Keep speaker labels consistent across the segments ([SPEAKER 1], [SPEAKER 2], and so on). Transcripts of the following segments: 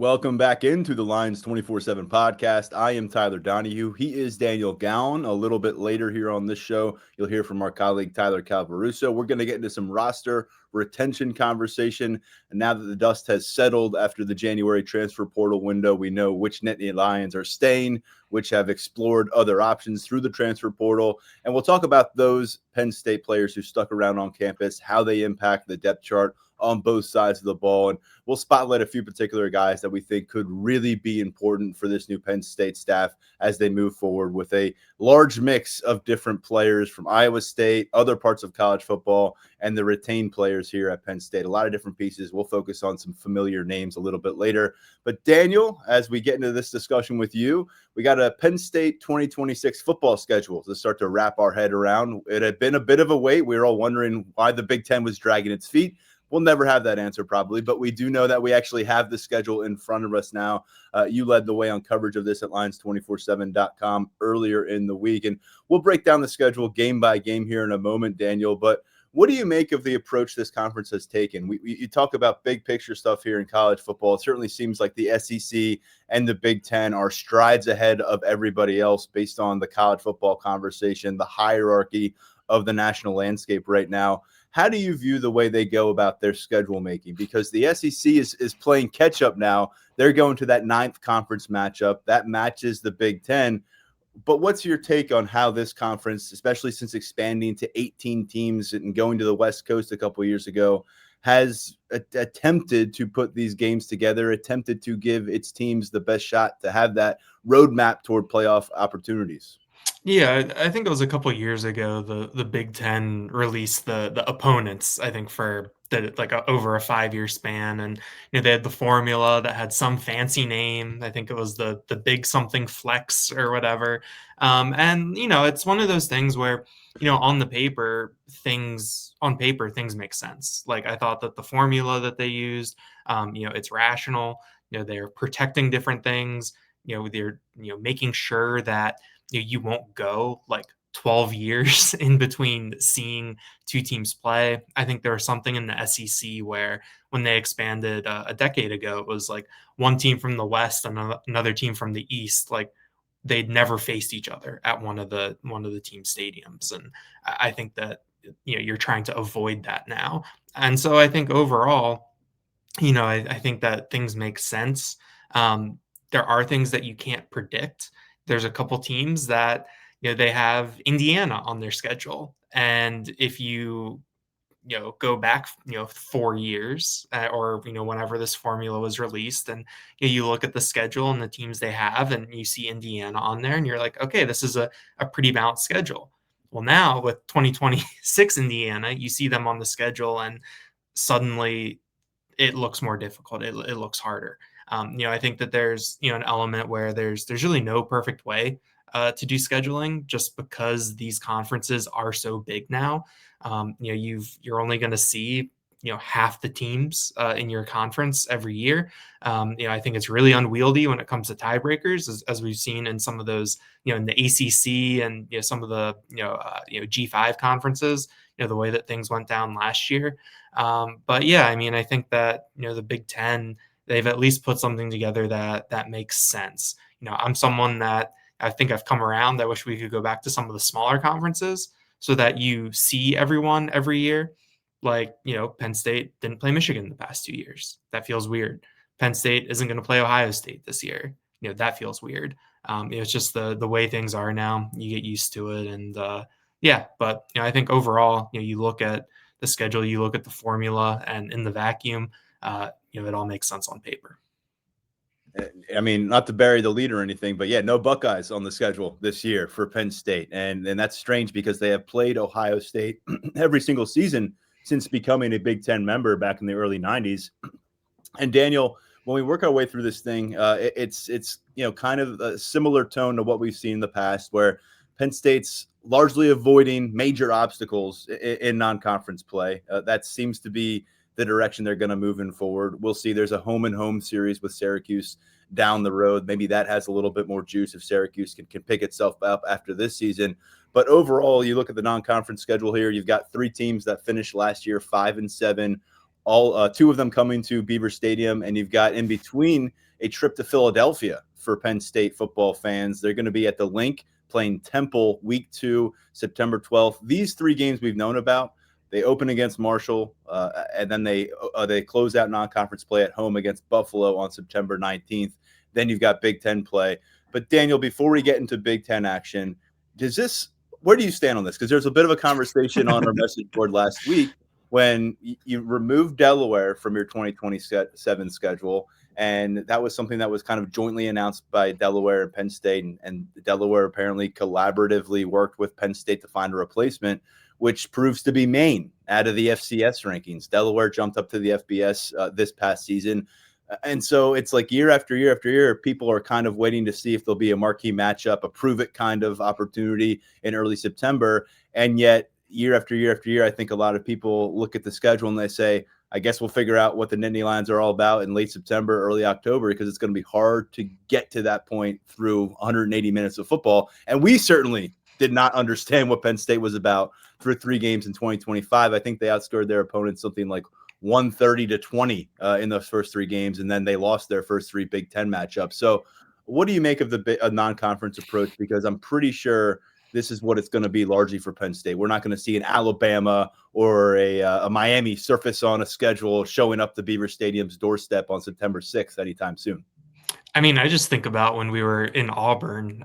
[SPEAKER 1] Welcome back into the Lions 24/7 podcast. I am Tyler Donahue. He is Daniel Gowan. A little bit later here on this show, you'll hear from our colleague Tyler Calvaruso. We're going to get into some roster retention conversation. And now that the dust has settled after the January transfer portal window, we know which Nittany Lions are staying, which have explored other options through the transfer portal. And we'll talk about those Penn State players who stuck around on campus, how they impact the depth chart on both sides of the ball. And we'll spotlight a few particular guys that we think could really be important for this new Penn State staff as they move forward with a large mix of different players from Iowa State, other parts of college football, and the retained players here at Penn State. A lot of different pieces. We'll focus on some familiar names a little bit later. But Daniel, as we get into this discussion with you, we got a Penn State 2026 football schedule to start to wrap our head around. It had been a bit of a wait. We were all wondering why the Big Ten was dragging its feet. We'll never have that answer probably, but we do know that we actually have the schedule in front of us now. You led the way on coverage of this at Lions247.com earlier in the week, and we'll break down the schedule game by game here in a moment, Daniel. But what do you make of the approach this conference has taken? You talk about big picture stuff here in college football. It certainly seems like the SEC and the Big Ten are strides ahead of everybody else based on the college football conversation, the hierarchy of the national landscape right now. How do you view the way they go about their schedule making? Because the SEC is playing catch up now. They're going to that ninth conference matchup. That matches the Big Ten. But what's your take on how this conference, especially since expanding to 18 teams and going to the West Coast a couple of years ago, has attempted to put these games together, attempted to give its teams the best shot to have that roadmap toward playoff opportunities?
[SPEAKER 2] Yeah, I think it was a couple of years ago the Big Ten released the opponents, I think, for over a 5-year span. And they had the formula that had some fancy name. I think it was the big something flex or whatever. And it's one of those things where on paper things make sense. Like, I thought that the formula that they used, it's rational. They're protecting different things. They're making sure that you won't go like 12 years in between seeing two teams play. I think there was something in the SEC where when they expanded a decade ago, it was like one team from the West and another team from the East. Like, they'd never faced each other at one of the team stadiums. And I think that, you're trying to avoid that now. And so I think overall, I think that things make sense. There are things that you can't predict. There's a couple teams that they have Indiana on their schedule, and if you go back 4 years, or whenever this formula was released, and you look at the schedule and the teams they have, and you see Indiana on there, and you're like, okay, this is a pretty balanced schedule. Well, now with 2026 Indiana, you see them on the schedule, and suddenly it looks more difficult. It looks harder. I think that there's an element where there's really no perfect way to do scheduling, just because these conferences are so big now. You're only going to see half the teams in your conference every year. I think it's really unwieldy when it comes to tiebreakers, as we've seen in some of those in the ACC and some of the G5 conferences. The way that things went down last year. But yeah, I mean, I think that the Big Ten, they've at least put something together that makes sense. I'm someone that I think I've come around. I wish we could go back to some of the smaller conferences so that you see everyone every year. Like, Penn State didn't play Michigan the past 2 years. That feels weird. Penn State isn't going to play Ohio State this year. That feels weird. It's just the way things are now. You get used to it. And yeah, but I think overall, you look at the schedule, you look at the formula, and in the vacuum, it all makes sense on paper.
[SPEAKER 1] I mean, not to bury the lead or anything, but yeah, no Buckeyes on the schedule this year for Penn State. And that's strange because they have played Ohio State every single season since becoming a Big Ten member back in the early 90s. And Daniel, when we work our way through this thing, it's kind of a similar tone to what we've seen in the past, where Penn State's largely avoiding major obstacles in non-conference play. That seems to be the direction they're going to move in forward. We'll see. There's a home series with Syracuse down the road. Maybe that has a little bit more juice if Syracuse can pick itself up after this season. But overall, you look at the non-conference schedule here. You've got 3 teams that finished last year 5-7. All 2 of them coming to Beaver Stadium, and you've got in between a trip to Philadelphia for Penn State football fans. They're going to be at the Link playing Temple week 2, September 12th. These 3 games we've known about. They open against Marshall, and then they close out non-conference play at home against Buffalo on September 19th. Then you've got Big Ten play. But Daniel, before we get into Big Ten action, where do you stand on this? Because there's a bit of a conversation on our message board last week when you removed Delaware from your 2027 schedule. And that was something that was kind of jointly announced by Delaware and Penn State. And Delaware apparently collaboratively worked with Penn State to find a replacement, which proves to be Maine out of the FCS rankings. Delaware jumped up to the FBS this past season. And so it's like year after year after year, people are kind of waiting to see if there'll be a marquee matchup, a prove it kind of opportunity in early September. And yet year after year after year, I think a lot of people look at the schedule and they say, I guess we'll figure out what the Nittany Lions are all about in late September, early October, because it's going to be hard to get to that point through 180 minutes of football. And we certainly did not understand what Penn State was about through 3 games in 2025. I think they outscored their opponents something like 130-20 in those first 3 games, and then they lost their first 3 Big Ten matchups. So what do you make of the non-conference approach? Because I'm pretty sure this is what it's going to be largely for Penn State. We're not going to see an Alabama or a Miami surface on a schedule showing up to Beaver Stadium's doorstep on September 6th anytime soon.
[SPEAKER 2] I mean, I just think about when we were in Auburn,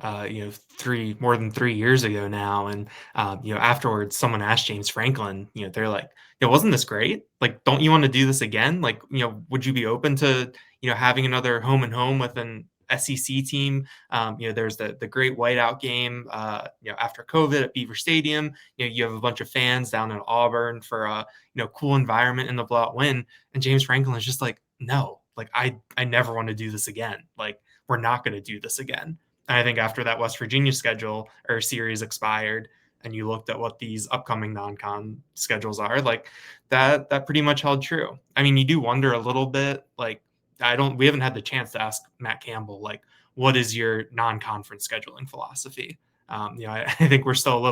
[SPEAKER 2] more than 3 years ago now. And, afterwards, someone asked James Franklin, they're like, wasn't this great? Like, don't you want to do this again? Like, would you be open to, having another home and home with an SEC team? There's the great whiteout game, after COVID at Beaver Stadium. You have a bunch of fans down in Auburn for a, cool environment in the blowout win. And James Franklin is just like, no. Like, I never want to do this again. Like, we're not going to do this again. And I think after that West Virginia schedule or series expired and you looked at what these upcoming non-con schedules are, like that pretty much held true. I mean, you do wonder a little bit, like, we haven't had the chance to ask Matt Campbell, like, what is your non-conference scheduling philosophy? I think we're still a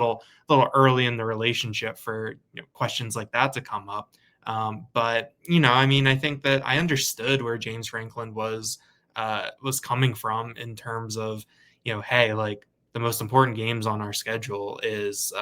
[SPEAKER 2] little early in the relationship for questions like that to come up. But I think that I understood where James Franklin was coming from in terms of, hey, like the most important games on our schedule is,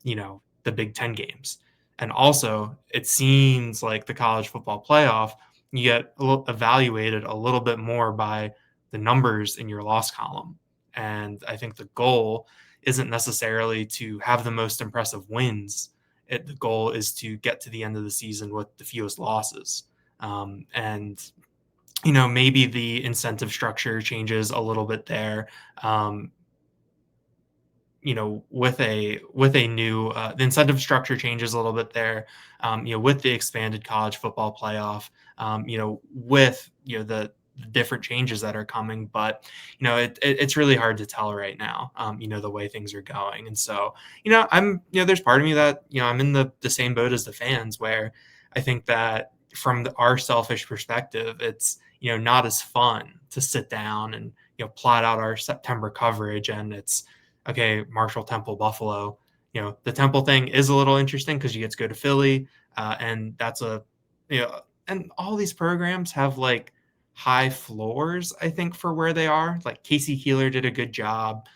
[SPEAKER 2] the Big Ten games. And also it seems like the college football playoff, you get evaluated a little bit more by the numbers in your loss column. And I think the goal isn't necessarily to have the most impressive wins. The goal is to get to the end of the season with the fewest losses. And maybe the incentive structure changes a little bit there. With a new the incentive structure changes a little bit there. With the expanded college football playoff. With the different changes that are coming, but it's really hard to tell right now, the way things are going. And so, there's part of me that, I'm in the same boat as the fans, where I think that from our selfish perspective, it's, not as fun to sit down and, plot out our September coverage. And it's, okay, Marshall, Temple, Buffalo. The Temple thing is a little interesting because you get to go to Philly, and that's and all these programs have like high floors, I think, for where they are. Like Casey Keeler did a good job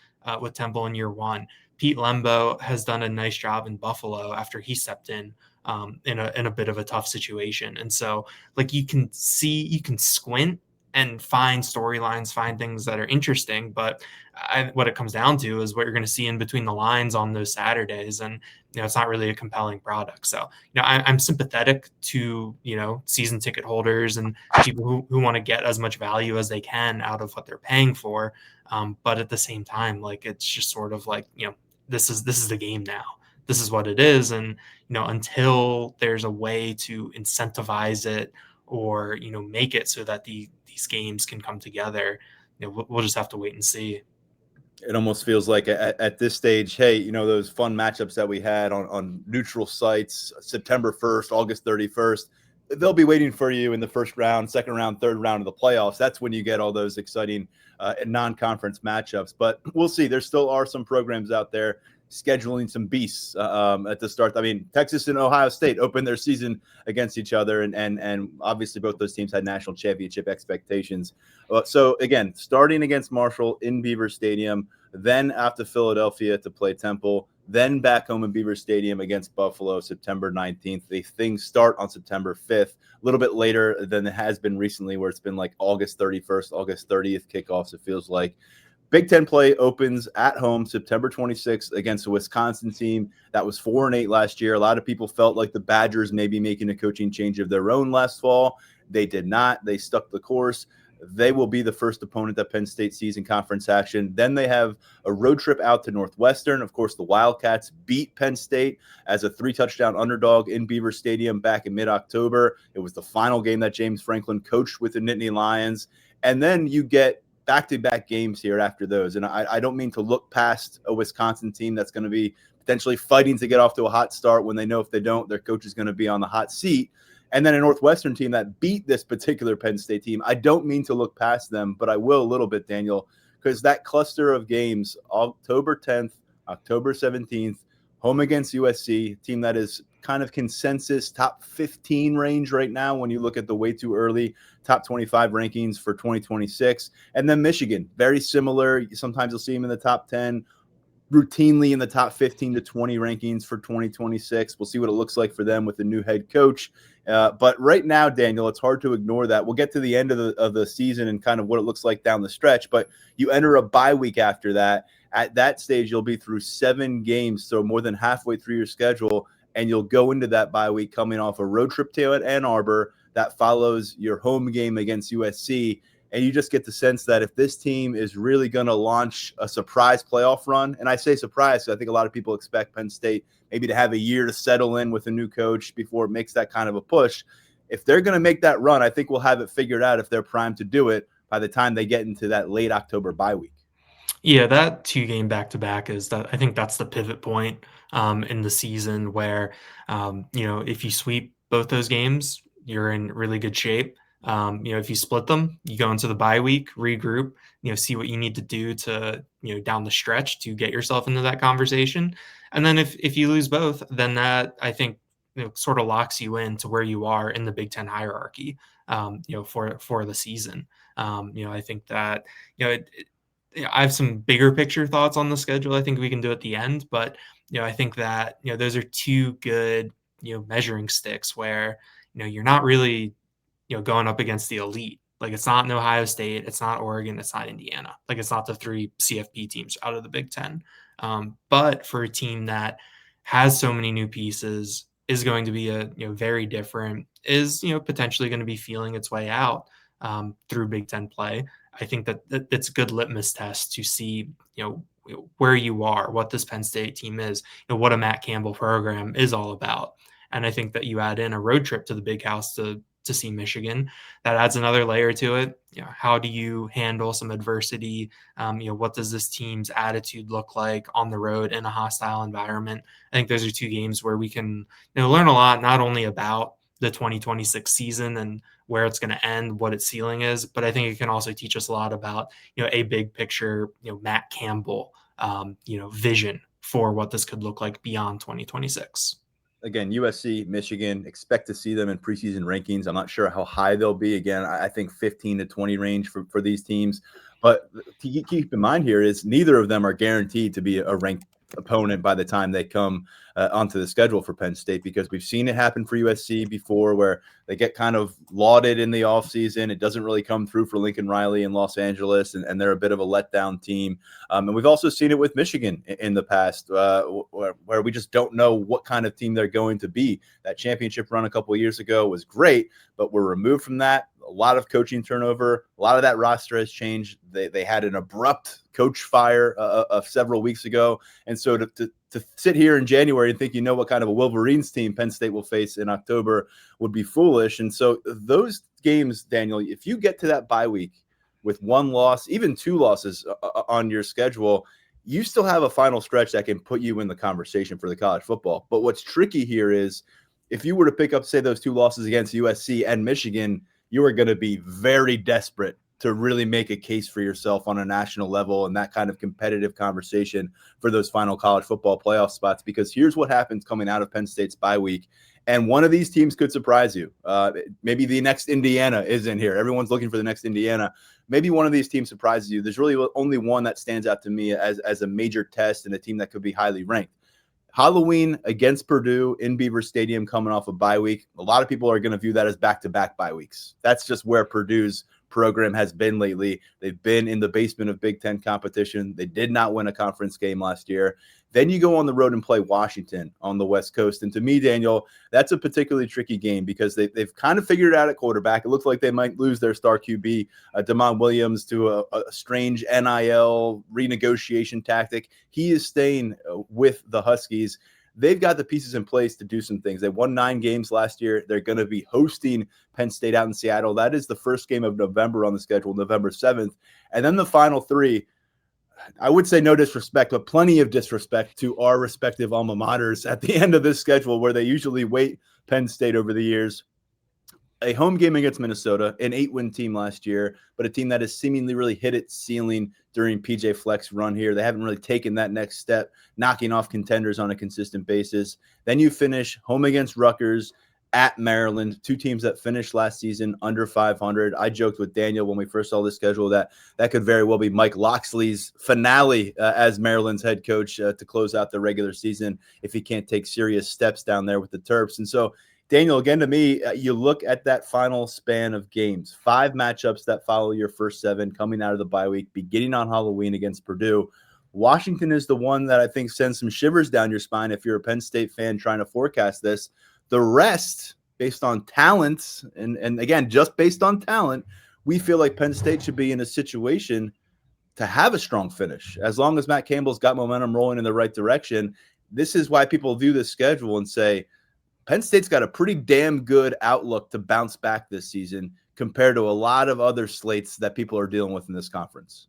[SPEAKER 2] with Temple in year 1. Pete Lembo has done a nice job in Buffalo after he stepped in a bit of a tough situation. And so, like, you can squint and find storylines, find things that are interesting. But what it comes down to is what you're going to see in between the lines on those Saturdays. And, it's not really a compelling product. So, I'm sympathetic to, season ticket holders and people who want to get as much value as they can out of what they're paying for. But at the same time, like, it's just sort of like, this is the game now. This is what it is. And, until there's a way to incentivize it or, make it so that these games can come together, we'll just have to wait and see.
[SPEAKER 1] It almost feels like at this stage, hey, those fun matchups that we had on neutral sites, September 1st, August 31st, they'll be waiting for you in the first round, second round, third round of the playoffs. That's when you get all those exciting non-conference matchups. But we'll see. There still are some programs out there scheduling some beasts at the start. I mean, Texas and Ohio State opened their season against each other, and obviously both those teams had national championship expectations. So again, starting against Marshall in Beaver Stadium, then after Philadelphia to play Temple, then back home in Beaver Stadium against Buffalo September 19th. The things start on September 5th, a little bit later than it has been recently, where it's been like August 31st, August 30th kickoffs, it feels like. Big Ten play opens at home September 26th against a Wisconsin team that was 4-8 last year. A lot of people felt like the Badgers may be making a coaching change of their own last fall. They did not. They stuck the course. They will be the first opponent that Penn State sees in conference action. Then they have a road trip out to Northwestern. Of course, the Wildcats beat Penn State as a 3-touchdown underdog in Beaver Stadium back in mid-October. It was the final game that James Franklin coached with the Nittany Lions. And then you get back-to-back games here after those. And I don't mean to look past a Wisconsin team that's going to be potentially fighting to get off to a hot start when they know if they don't, their coach is going to be on the hot seat. And then a Northwestern team that beat this particular Penn State team. I don't mean to look past them, but I will a little bit, Daniel, because that cluster of games, October 10th, October 17th, home against USC, team that is kind of consensus top 15 range right now when you look at the way too early top 25 rankings for 2026. And then Michigan, very similar. Sometimes you'll see them in the top 10, routinely in the top 15 to 20 rankings for 2026. We'll see what it looks like for them with the new head coach. But right now, Daniel, it's hard to ignore that. We'll get to the end of the season and kind of what it looks like down the stretch, but you enter a bye week after that. At that stage, you'll be through 7 games, so more than halfway through your schedule, and you'll go into that bye week coming off a road trip to Ann Arbor that follows your home game against USC. And you just get the sense that if this team is really going to launch a surprise playoff run, and I say surprise because I think a lot of people expect Penn State maybe to have a year to settle in with a new coach before it makes that kind of a push. If they're going to make that run, I think we'll have it figured out if they're primed to do it by the time they get into that late October bye week.
[SPEAKER 2] Yeah, that 2-game back-to-back is that I think that's the pivot point in the season where, if you sweep both those games, you're in really good shape. If you split them, you go into the bye week, regroup, see what you need to do to, down the stretch to get yourself into that conversation. And then if you lose both, then that I think, sort of locks you into where you are in the Big Ten hierarchy, for the season. I think that, I have some bigger picture thoughts on the schedule. I think we can do at the end, but I think that those are two good measuring sticks where you're not really going up against the elite. Like it's not an Ohio State, it's not Oregon, it's not Indiana. Like it's not the 3 CFP teams out of the Big Ten. But for a team that has so many new pieces, is going to be a very different, is potentially going to be feeling its way out through Big Ten play. I think that it's a good litmus test to see, where you are, what this Penn State team is, what a Matt Campbell program is all about. And I think that you add in a road trip to the Big House to see Michigan, that adds another layer to it. How do you handle some adversity? What does this team's attitude look like on the road in a hostile environment? I think those are 2 games where we can learn a lot, not only about the 2026 season and where it's going to end, what its ceiling is, but I think it can also teach us a lot about, a big picture, Matt Campbell, vision for what this could look like beyond 2026.
[SPEAKER 1] Again, USC, Michigan, expect to see them in preseason rankings. I'm not sure how high they'll be. Again, I think 15 to 20 range for these teams. But to keep in mind here is neither of them are guaranteed to be a ranked opponent by the time they come onto the schedule for Penn State, because we've seen it happen for USC before where they get kind of lauded in the offseason. It doesn't really come through for Lincoln Riley in Los Angeles, and they're a bit of a letdown team. And we've also seen it with Michigan in the past where we just don't know what kind of team they're going to be. That championship run a couple of years ago was great, but we're removed from that. A lot of coaching turnover. A lot of that roster has changed. They had an abrupt coach fire of several weeks ago. And so to sit here in January and think what kind of a Wolverines team Penn State will face in October would be foolish. And so those games, Daniel, if you get to that bye week with 1 loss, even 2 losses on your schedule, you still have a final stretch that can put you in the conversation for the college football. But what's tricky here is if you were to pick up, say, those 2 losses against USC and Michigan, you are going to be very desperate to really make a case for yourself on a national level and that kind of competitive conversation for those final college football playoff spots. Because here's what happens coming out of Penn State's bye week. And one of these teams could surprise you. Maybe the next Indiana is in here. Everyone's looking for the next Indiana. Maybe one of these teams surprises you. There's really only one that stands out to me as a major test and a team that could be highly ranked. Halloween against Purdue in Beaver Stadium coming off a bye week. A lot of people are going to view that as back-to-back bye weeks. That's just where Purdue's program has been lately. They've been in the basement of Big Ten competition. They did not win a conference game last year. Then you go on the road and play Washington on the West Coast. And to me, Daniel, that's a particularly tricky game because they've kind of figured it out at quarterback. It looks like they might lose their star QB, Damon Williams, to a strange NIL renegotiation tactic. He is staying with the Huskies. They've got the pieces in place to do some things. They won 9 games last year. They're going to be hosting Penn State out in Seattle. That is the first game of November on the schedule, November 7th. And then the final 3, I would say no disrespect, but plenty of disrespect to our respective alma maters at the end of this schedule where they usually wait Penn State over the years. A home game against Minnesota, an 8-win team last year, but a team that has seemingly really hit its ceiling during PJ Fleck's run here. They haven't really taken that next step, knocking off contenders on a consistent basis. Then you finish home against Rutgers, at Maryland, 2 teams that finished last season under 500. I joked with Daniel when we first saw the schedule that could very well be Mike Loxley's finale as Maryland's head coach to close out the regular season if he can't take serious steps down there with the Terps. And so, Daniel, again, to me, you look at that final span of games, 5 matchups that follow your first 7 coming out of the bye week, beginning on Halloween against Purdue. Washington is the one that I think sends some shivers down your spine if you're a Penn State fan trying to forecast this. The rest, based on talent, and again, just based on talent, we feel like Penn State should be in a situation to have a strong finish. As long as Matt Campbell's got momentum rolling in the right direction, this is why people view this schedule and say, Penn State's got a pretty damn good outlook to bounce back this season compared to a lot of other slates that people are dealing with in this conference.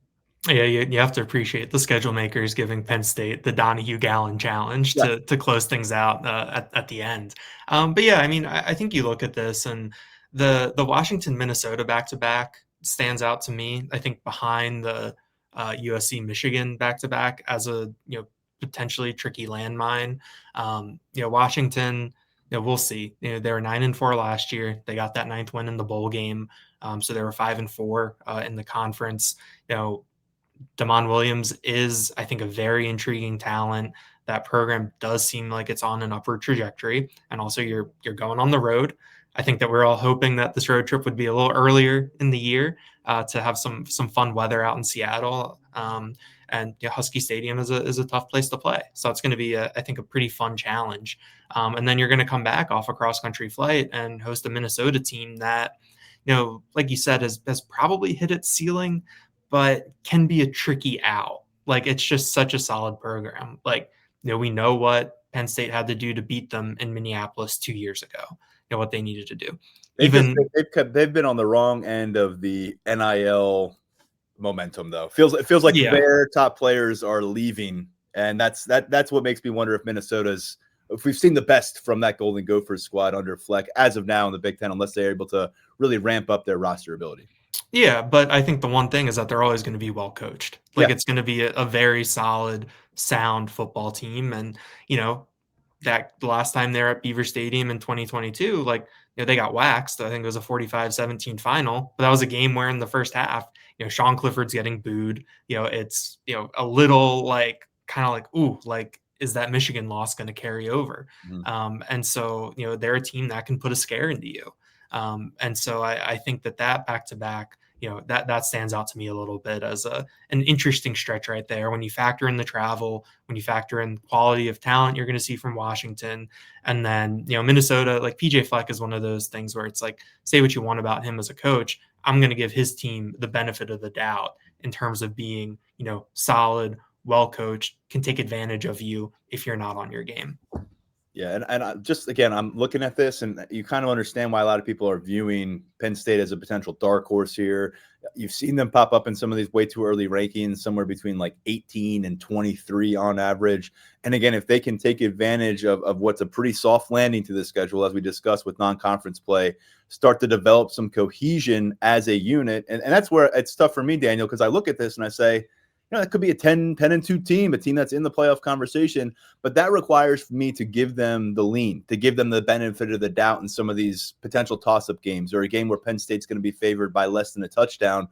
[SPEAKER 2] Yeah, you have to appreciate the schedule makers giving Penn State the Donahue Gallon challenge to close things out at the end. But yeah, I mean, I think you look at this and the Washington Minnesota back-to-back stands out to me. I think behind the USC Michigan back-to-back as a potentially tricky landmine. Washington. We'll see. They were 9-4 last year. They got that 9th win in the bowl game, so they were 5-4 in the conference. Damon Williams is, I think, a very intriguing talent. That program does seem like it's on an upward trajectory, and also you're going on the road. I think that we're all hoping that this road trip would be a little earlier in the year to have some fun weather out in Seattle. And Husky Stadium is a tough place to play, so it's going to be, I think, a pretty fun challenge. And then you're going to come back off a cross-country flight and host a Minnesota team that, like you said, has probably hit its ceiling, but can be a tricky out. Like, it's just such a solid program. Like, we know what Penn State had to do to beat them in Minneapolis 2 years ago. What they needed to do.
[SPEAKER 1] They've been on the wrong end of the NIL momentum, though. It feels like their top players are leaving, and that's what makes me wonder if we've seen the best from that Golden Gophers squad under Fleck as of now in the Big Ten, unless they're able to really ramp up their roster ability.
[SPEAKER 2] Yeah, but I think the one thing is that they're always going to be well coached. It's going to be a very solid, sound football team. And, that the last time they were at Beaver Stadium in 2022, they got waxed. I think it was a 45-17 final, but that was a game where in the first half, Sean Clifford's getting booed. It's, a little ooh, is that Michigan loss going to carry over? Mm-hmm. And so, they're a team that can put a scare into you. And so I think that back-to-back, that stands out to me a little bit as an interesting stretch right there. When you factor in the travel, when you factor in quality of talent you're going to see from Washington, and then, Minnesota, like PJ Fleck is one of those things where it's like, say what you want about him as a coach, I'm going to give his team the benefit of the doubt in terms of being, solid, well-coached, can take advantage of you if you're not on your game.
[SPEAKER 1] Yeah, and again, I'm looking at this, and you kind of understand why a lot of people are viewing Penn State as a potential dark horse here. You've seen them pop up in some of these way too early rankings, somewhere between like 18 and 23 on average. And again, if they can take advantage of what's a pretty soft landing to the schedule, as we discussed with non-conference play, start to develop some cohesion as a unit. And that's where it's tough for me, Daniel, because I look at this and I say, it could be a 10-2 team, a team that's in the playoff conversation, but that requires me to give them the lean, to give them the benefit of the doubt in some of these potential toss-up games, or a game where Penn State's going to be favored by less than a touchdown.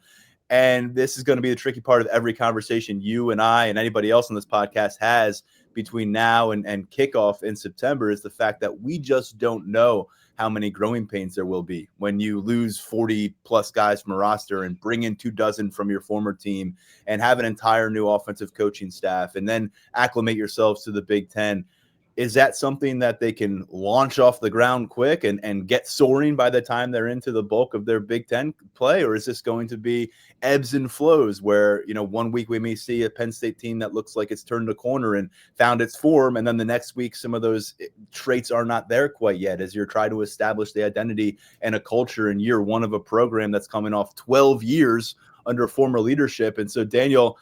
[SPEAKER 1] And this is going to be the tricky part of every conversation you and I and anybody else on this podcast has between now and kickoff in September, is the fact that we just don't know how many growing pains there will be when you lose 40 plus guys from a roster and bring in 24 from your former team and have an entire new offensive coaching staff and then acclimate yourselves to the Big Ten. Is that something that they can launch off the ground quick and get soaring by the time they're into the bulk of their Big Ten play? Or is this going to be ebbs and flows where, 1 week we may see a Penn State team that looks like it's turned a corner and found its form, and then the next week some of those traits are not there quite yet as you're trying to establish the identity and a culture in year one of a program that's coming off 12 years under former leadership? And so, Daniel,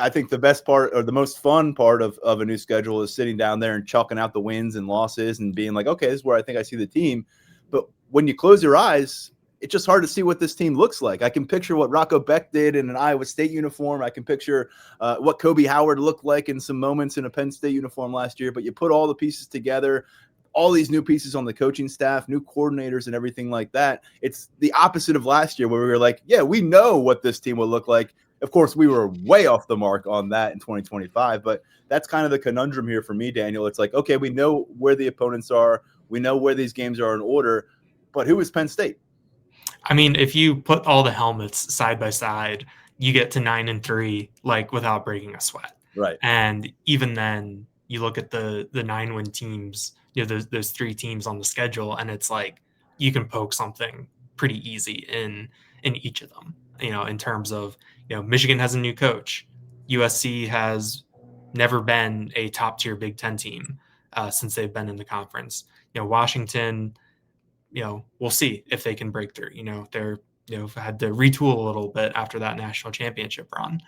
[SPEAKER 1] I think the best part, or the most fun part of a new schedule, is sitting down there and chalking out the wins and losses and being like, okay, this is where I think I see the team. But when you close your eyes, it's just hard to see what this team looks like. I can picture what Rocco Beck did in an Iowa State uniform. I can picture what Kobe Howard looked like in some moments in a Penn State uniform last year. But you put all the pieces together, all these new pieces on the coaching staff, new coordinators and everything like that. It's the opposite of last year, where we were like, yeah, we know what this team will look like. Of course, we were way off the mark on that in 2025, but that's kind of the conundrum here for me, Daniel. It's like, okay, we know where the opponents are. We know where these games are in order, but who is Penn State?
[SPEAKER 2] I mean, if you put all the helmets side by side, you get to 9-3, like without breaking a sweat.
[SPEAKER 1] Right.
[SPEAKER 2] And even then, you look at the 9-win teams, those 3 teams on the schedule, and it's like you can poke something pretty easy in each of them. In terms of, Michigan has a new coach. USC has never been a top tier Big Ten team since they've been in the conference. Washington, we'll see if they can break through. They're had to retool a little bit after that national championship run.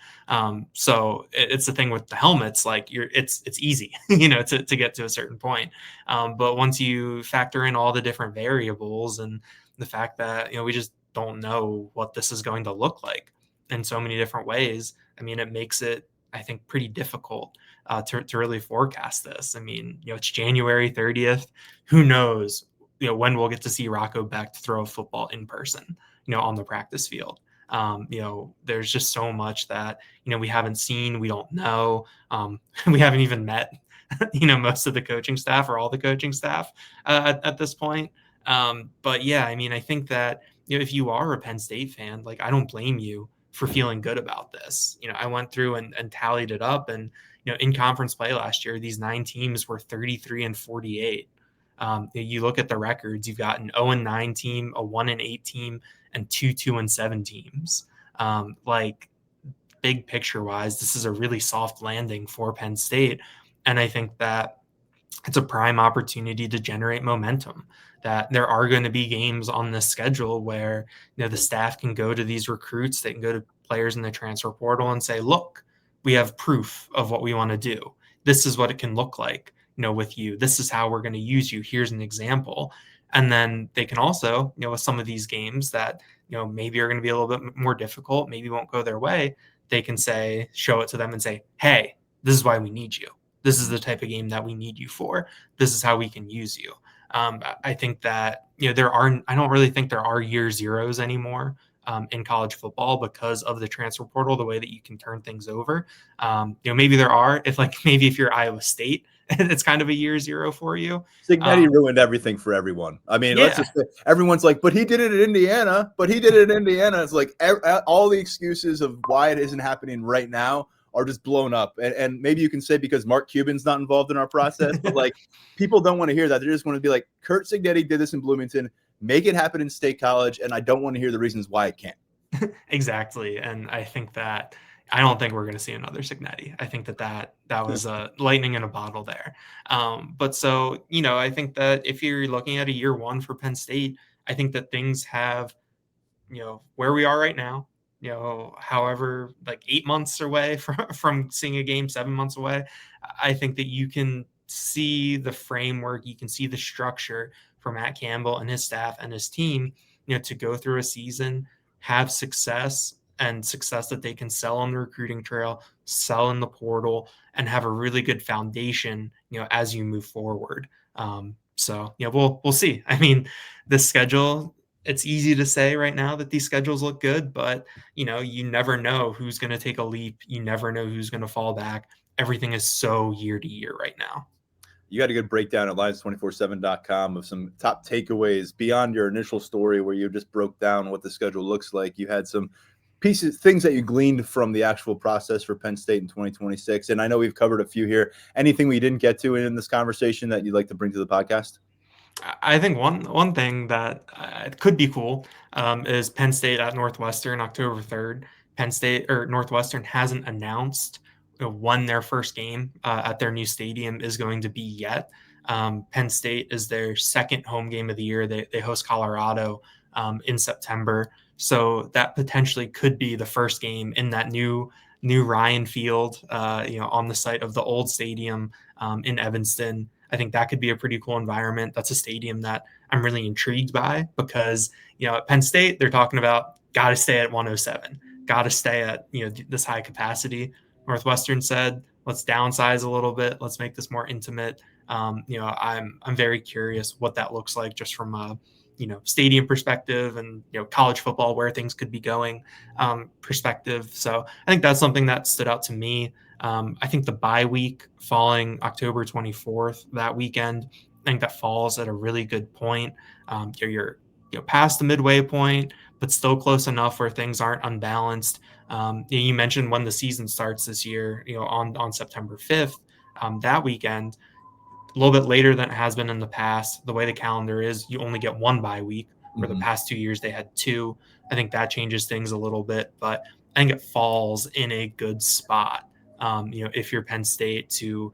[SPEAKER 2] So it's the thing with the helmets, like it's easy, to get to a certain point. But once you factor in all the different variables and the fact that, we just don't know what this is going to look like in so many different ways, I mean, it makes it, I think, pretty difficult to really forecast this. I mean, it's January 30th. Who knows, when we'll get to see Rocco Beck throw a football in person, on the practice field. There's just so much that, we haven't seen, we don't know. We haven't even met, most of the coaching staff or all the coaching staff at this point. But yeah, I mean, I think that, if you are a Penn State fan, like, I don't blame you for feeling good about this. I went through and tallied it up, and, in conference play last year, these 9 teams were 33-48. You look at the records, you've got an 0-9 team, a 1-8 team, and 2-7 teams. Like, big picture wise, this is a really soft landing for Penn State. And I think that it's a prime opportunity to generate momentum, that there are going to be games on this schedule where, the staff can go to these recruits, they can go to players in the transfer portal and say, look, we have proof of what we want to do. This is what it can look like, with you. This is how we're going to use you. Here's an example. And then they can also, with some of these games that, maybe are going to be a little bit more difficult, maybe won't go their way, they can show it to them and say, hey, this is why we need you. This is the type of game that we need you for. This is how we can use you. I think that, I don't really think there are year zeros anymore in college football because of the transfer portal, the way that you can turn things over. Maybe there are, if you're Iowa State, it's kind of a year zero for you.
[SPEAKER 1] Cignetti ruined everything for everyone. I mean, let's just say, everyone's like, but he did it in Indiana. It's like all the excuses of why it isn't happening right now are just blown up. And maybe you can say because Mark Cuban's not involved in our process, but like, people don't want to hear that. They just want to be like, Kurt Cignetti did this in Bloomington, make it happen in State College. And I don't want to hear the reasons why it can't.
[SPEAKER 2] Exactly. And I think that, I don't think we're going to see another Cignetti. I think that was lightning in a bottle there. But so, I think that if you're looking at a year one for Penn State, I think that things have, where we are right now, however, like 8 months away from seeing a game, 7 months away, I think that you can see the framework, you can see the structure for Matt Campbell and his staff and his team, to go through a season, have success and success that they can sell on the recruiting trail, sell in the portal, and have a really good foundation, as you move forward. So we'll see. I mean, the schedule, it's easy to say right now that these schedules look good, but you never know who's going to take a leap. You never know who's going to fall back. Everything is so year to year right now.
[SPEAKER 1] You got a good breakdown at lions247.com of some top takeaways beyond your initial story where you just broke down what the schedule looks like. You had some pieces, things that you gleaned from the actual process for Penn State in 2026. And I know we've covered a few here. Anything we didn't get to in this conversation that you'd like to bring to the podcast?
[SPEAKER 2] I think one thing that could be cool is Penn State at Northwestern, October 3rd. Penn State or Northwestern hasn't announced when their first game at their new stadium is going to be yet. Penn State is their second home game of the year. They host Colorado in September, so that potentially could be the first game in that new Ryan Field, on the site of the old stadium in Evanston. I think that could be a pretty cool environment. That's a stadium that I'm really intrigued by because, at Penn State, they're talking about got to stay at 107, got to stay at, this high capacity. Northwestern said, let's downsize a little bit. Let's make this more intimate. I'm very curious what that looks like just from a, stadium perspective and, college football, where things could be going perspective. So I think that's something that stood out to me. I think the bye week falling October 24th, that weekend, I think that falls at a really good point. You're past the midway point, but still close enough where things aren't unbalanced. You mentioned when the season starts this year, on September 5th, that weekend, a little bit later than it has been in the past. The way the calendar is, you only get one bye week, where the past 2 years they had two. I think that changes things a little bit, but I think it falls in a good spot. If you're Penn State to,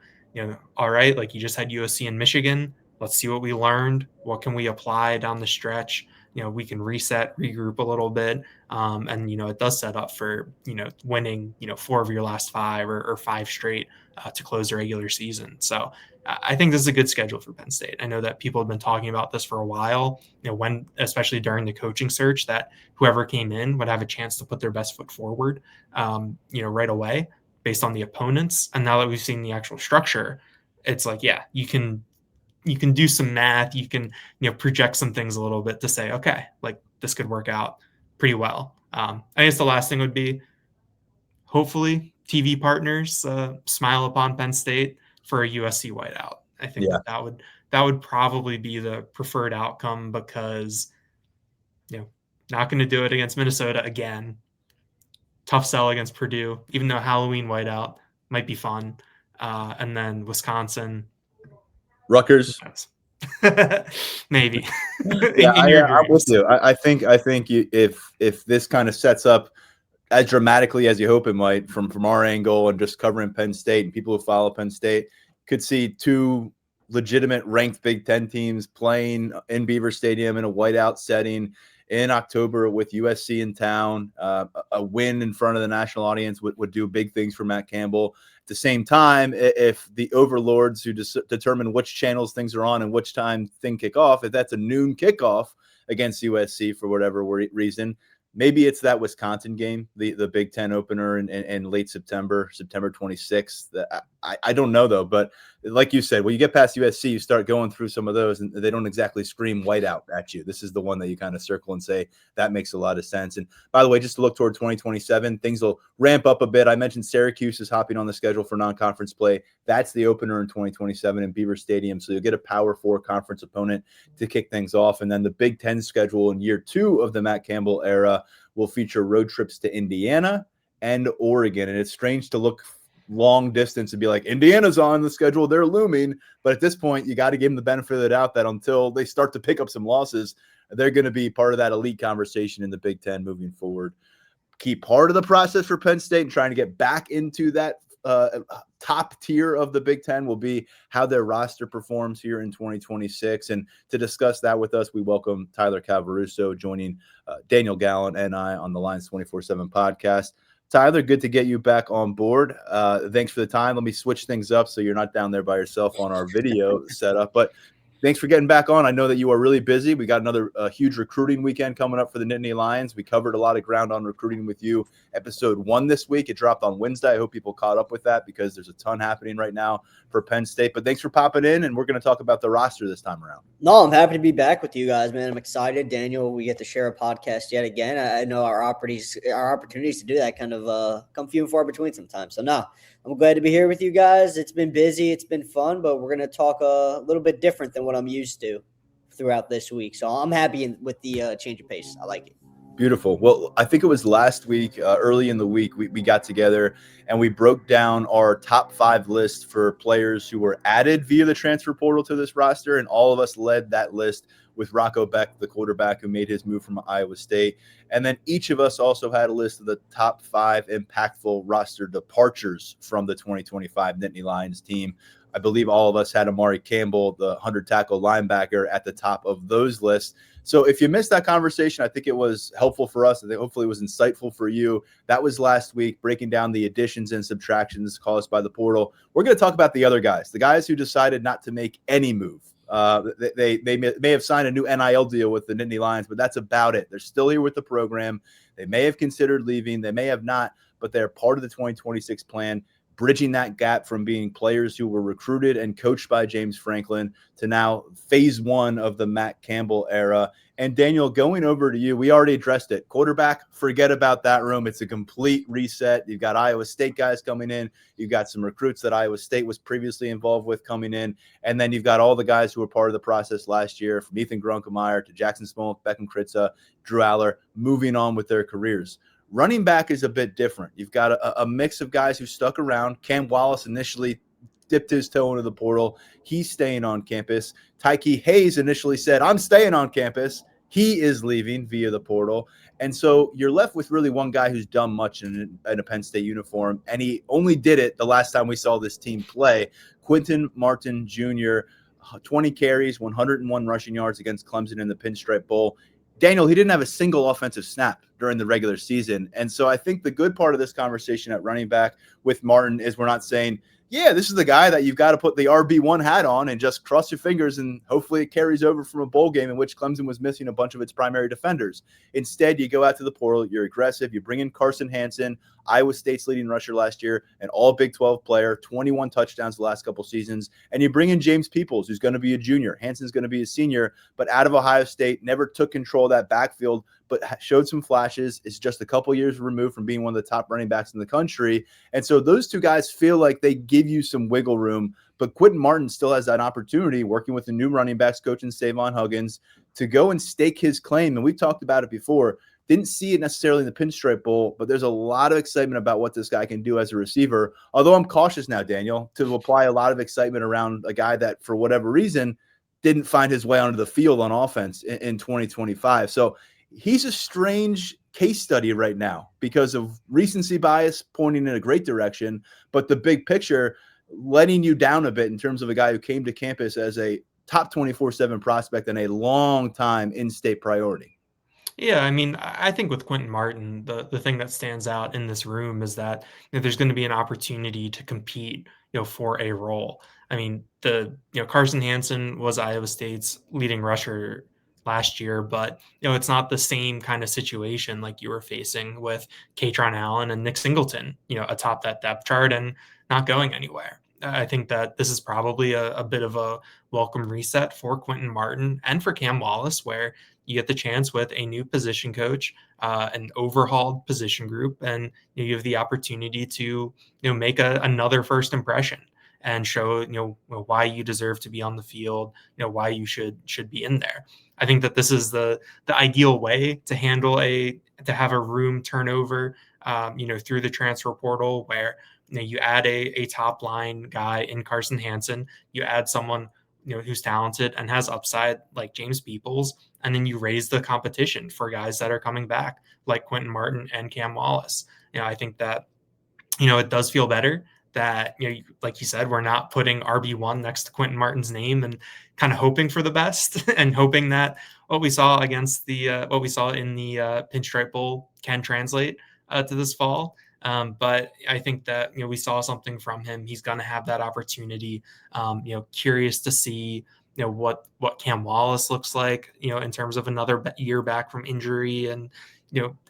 [SPEAKER 2] all right, like you just had USC and Michigan, let's see what we learned. What can we apply down the stretch? We can reset, regroup a little bit. And, it does set up for, winning, 4 of your last 5 or 5 straight to close the regular season. So I think this is a good schedule for Penn State. I know that people have been talking about this for a while, when, especially during the coaching search, that whoever came in would have a chance to put their best foot forward, right away based on the opponents. And now that we've seen the actual structure, it's like, yeah, you can do some math. You can, project some things a little bit to say, okay, like this could work out pretty well. I guess the last thing would be hopefully TV partners smile upon Penn State for a USC whiteout. I think that would probably be the preferred outcome because, not going to do it against Minnesota again. Tough sell against Purdue, even though Halloween whiteout might be fun. And then Wisconsin.
[SPEAKER 1] Rutgers.
[SPEAKER 2] Maybe.
[SPEAKER 1] Yeah,
[SPEAKER 2] in your
[SPEAKER 1] I'm with
[SPEAKER 2] dreams.
[SPEAKER 1] you. I think if this kind of sets up as dramatically as you hope it might from our angle and just covering Penn State, and people who follow Penn State could see 2 legitimate ranked Big Ten teams playing in Beaver Stadium in a whiteout setting in October with USC in town. A win in front of the national audience would do big things for Matt Campbell. At the same time, if the overlords who determine which channels things are on and which time things kick off, if that's a noon kickoff against USC for whatever reason, maybe it's that Wisconsin game, the Big Ten opener in late September 26th. I don't know, though. But like you said, when you get past USC, you start going through some of those, and they don't exactly scream whiteout at you. This is the one that you kind of circle and say, that makes a lot of sense. And by the way, just to look toward 2027, things will ramp up a bit. I mentioned Syracuse is hopping on the schedule for non-conference play. That's the opener in 2027 in Beaver Stadium. So you'll get a Power 4 conference opponent to kick things off. And then the Big Ten schedule in year 2 of the Matt Campbell era will feature road trips to Indiana and Oregon. And it's strange to look long distance and be like, Indiana's on the schedule, they're looming. But at this point, you got to give them the benefit of the doubt that until they start to pick up some losses, they're going to be part of that elite conversation in the Big Ten moving forward. key part of the process for Penn State and trying to get back into that top tier of the Big Ten will be how their roster performs here in 2026. And to discuss that with us, we welcome Tyler Calvaruso joining Daniel Gallen and I on the Lions 24/7 podcast. Tyler, good to get you back on board. Thanks for the time. Let me switch things up so you're not down there by yourself on our video setup. But thanks for getting back on. I know that you are really busy. We got another huge recruiting weekend coming up for the Nittany Lions. We covered a lot of ground on recruiting with you. Episode 1 this week. It dropped on Wednesday. I hope people caught up with that because there's a ton happening right now for Penn State. But thanks for popping in, and we're going to talk about the roster this time around.
[SPEAKER 3] No, I'm happy to be back with you guys, man. I'm excited. Daniel, we get to share a podcast yet again. I know our opportunities to do that kind of come few and far between sometimes. So, no, I'm glad to be here with you guys. It's been busy. It's been fun, but we're going to talk a little bit different than what I'm used to throughout this week. So I'm happy with the change of pace. I like it.
[SPEAKER 1] Beautiful. Well, I think it was last week, early in the week, we got together and we broke down our top 5 list for players who were added via the transfer portal to this roster. And all of us led that list with Rocco Beck, the quarterback who made his move from Iowa State. And then each of us also had a list of the top 5 impactful roster departures from the 2025 Nittany Lions team. I believe all of us had Amari Campbell, the 100-tackle linebacker, at the top of those lists. So if you missed that conversation, I think it was helpful for us. I think hopefully it was insightful for you. That was last week, breaking down the additions and subtractions caused by the portal. We're going to talk about the other guys, the guys who decided not to make any move. They may have signed a new NIL deal with the Nittany Lions, but that's about it. They're still here with the program. They may have considered leaving. They may have not, but they're part of the 2026 plan, bridging that gap from being players who were recruited and coached by James Franklin to now phase 1 of the Matt Campbell era. And Daniel, going over to you, we already addressed it. Quarterback, forget about that room. It's a complete reset. You've got Iowa State guys coming in. You've got some recruits that Iowa State was previously involved with coming in. And then you've got all the guys who were part of the process last year, from Ethan Grunkemeyer to Jackson Smoke, Beckham Kritza, Drew Aller, moving on with their careers. Running back is a bit different. You've got a mix of guys who stuck around. Cam Wallace initially dipped his toe into the portal. He's staying on campus. Tyke Hayes initially said, I'm staying on campus. He is leaving via the portal. And so you're left with really one guy who's done much in a Penn State uniform, and he only did it the last time we saw this team play. Quinton Martin Jr., 20 carries, 101 rushing yards against Clemson in the Pinstripe Bowl. Daniel, he didn't have a single offensive snap during the regular season. And so I think the good part of this conversation at running back with Martin is we're not saying, yeah, this is the guy that you've got to put the RB1 hat on and just cross your fingers and hopefully it carries over from a bowl game in which Clemson was missing a bunch of its primary defenders. Instead, you go out to the portal, you're aggressive, you bring in Carson Hansen, Iowa State's leading rusher last year, an all Big 12 player, 21 touchdowns the last couple seasons, and you bring in James Peoples, who's going to be a junior. Hansen's going to be a senior, but out of Ohio State, never took control of that backfield, but showed some flashes, is just a couple years removed from being one of the top running backs in the country. And so those two guys feel like they give you some wiggle room, but Quinton Martin still has that opportunity, working with the new running backs coach in Savon Huggins, to go and stake his claim. And we've talked about it before. Didn't see it necessarily in the Pinstripe Bowl, but there's a lot of excitement about what this guy can do as a receiver. Although I'm cautious now, Daniel, to apply a lot of excitement around a guy that, for whatever reason, didn't find his way onto the field on offense in 2025. So he's a strange case study right now because of recency bias pointing in a great direction, but the big picture letting you down a bit in terms of a guy who came to campus as a top 24/7 prospect and a long time in-state priority.
[SPEAKER 2] Yeah, I mean, I think with Quinton Martin, the thing that stands out in this room is that there's going to be an opportunity to compete, for a role. I mean, Carson Hansen was Iowa State's leading rusher last year, but it's not the same kind of situation like you were facing with Katron Allen and Nick Singleton, atop that depth chart and not going anywhere. I think that this is probably a bit of a welcome reset for Quinton Martin and for Cam Wallace, where you get the chance with a new position coach, an overhauled position group, and you have the opportunity to make another first impression and show why you deserve to be on the field, why you should be in there. I think that this is the ideal way to handle to have a room turnover, through the transfer portal, where you add a top line guy in Carson Hansen, you add someone who's talented and has upside like James Peoples, and then you raise the competition for guys that are coming back like Quentin Martin and Cam Wallace. I think that it does feel better that, like you said, we're not putting RB1 next to Quentin Martin's name and kind of hoping for the best and hoping that what we saw in the Pinstripe Bowl can translate to this fall. But I think that, we saw something from him. He's going to have that opportunity. Curious to see, what Cam Wallace looks like, in terms of another year back from injury and,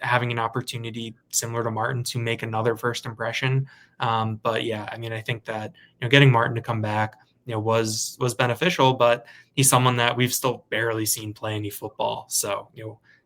[SPEAKER 2] having an opportunity similar to Martin to make another first impression. But yeah, I think that, getting Martin to come back, was beneficial, but he's someone that we've still barely seen play any football. So,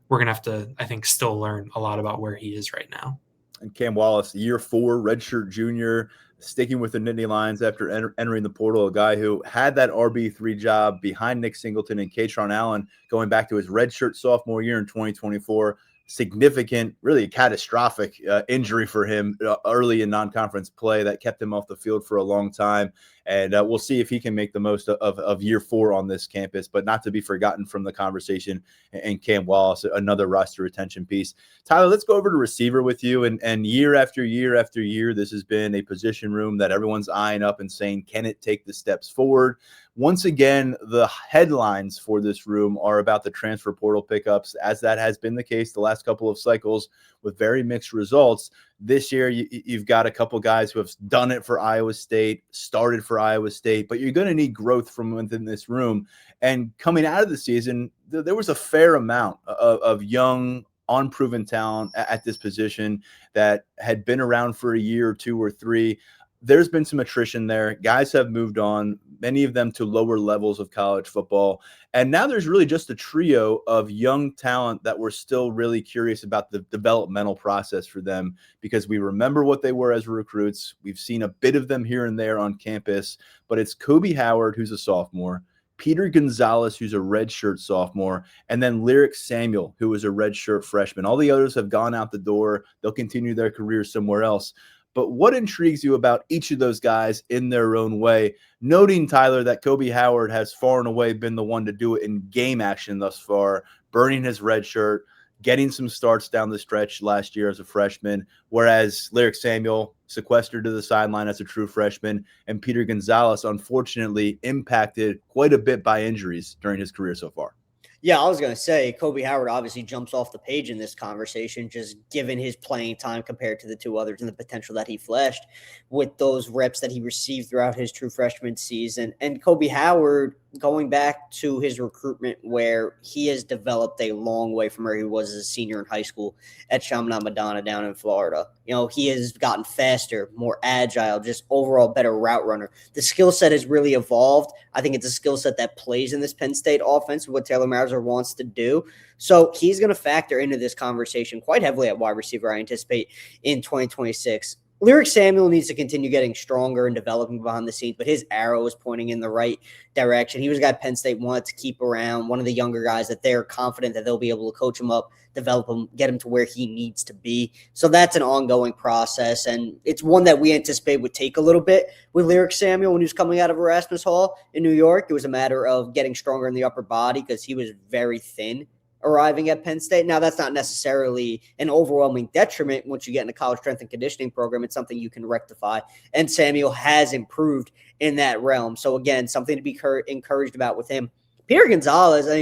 [SPEAKER 2] we're going to have to, I think, still learn a lot about where he is right now.
[SPEAKER 1] And Cam Wallace, year 4, redshirt junior, sticking with the Nittany Lions after entering the portal, a guy who had that RB3 job behind Nick Singleton and Katron Allen going back to his redshirt sophomore year in 2024. Significant, really catastrophic injury for him early in non-conference play that kept him off the field for a long time. And we'll see if he can make the most of year 4 on this campus, but not to be forgotten from the conversation. And Cam Wallace, another roster retention piece. Tyler, let's go over to receiver with you. And year after year after year, this has been a position room that everyone's eyeing up and saying, can it take the steps forward? Once again, the headlines for this room are about the transfer portal pickups, as that has been the case the last couple of cycles with very mixed results. This year, you've got a couple guys who have done it for Iowa State, started for Iowa State, but you're going to need growth from within this room. And coming out of the season, there was a fair amount of young, unproven talent at this position that had been around for a year or 2 or 3. There's been some attrition there. Guys have moved on, many of them to lower levels of college football. And now there's really just a trio of young talent that we're still really curious about the developmental process for them, because we remember what they were as recruits. We've seen a bit of them here and there on campus, but it's Kobe Howard, who's a sophomore, Peter Gonzalez, who's a redshirt sophomore, and then Lyric Samuel, who is a redshirt freshman. All the others have gone out the door. They'll continue their careers somewhere else. But what intrigues you about each of those guys in their own way? Noting, Tyler, that Kobe Howard has far and away been the one to do it in game action thus far, burning his red shirt, getting some starts down the stretch last year as a freshman, whereas Lyric Samuel sequestered to the sideline as a true freshman, and Peter Gonzalez, unfortunately, impacted quite a bit by injuries during his career so far.
[SPEAKER 3] Yeah, I was going to say Kobe Howard obviously jumps off the page in this conversation, just given his playing time compared to the 2 others and the potential that he flashed with those reps that he received throughout his true freshman season. And Kobe Howard, going back to his recruitment, where he has developed a long way from where he was as a senior in high school at Chaminade Madonna down in Florida. He has gotten faster, more agile, just overall better route runner. The skill set has really evolved. I think it's a skill set that plays in this Penn State offense, what Taylor Mauser wants to do. So he's going to factor into this conversation quite heavily at wide receiver, I anticipate, in 2026. Lyric Samuel needs to continue getting stronger and developing behind the scenes, but his arrow is pointing in the right direction. He was a guy Penn State wanted to keep around, one of the younger guys that they're confident that they'll be able to coach him up, develop him, get him to where he needs to be. So that's an ongoing process, and it's one that we anticipate would take a little bit with Lyric Samuel when he was coming out of Erasmus Hall in New York. It was a matter of getting stronger in the upper body because he was very thin arriving at Penn State. Now, that's not necessarily an overwhelming detriment once you get in a college strength and conditioning program. It's something you can rectify, and Samuel has improved in that realm. So, again, something to be encouraged about with him. Peter Gonzalez,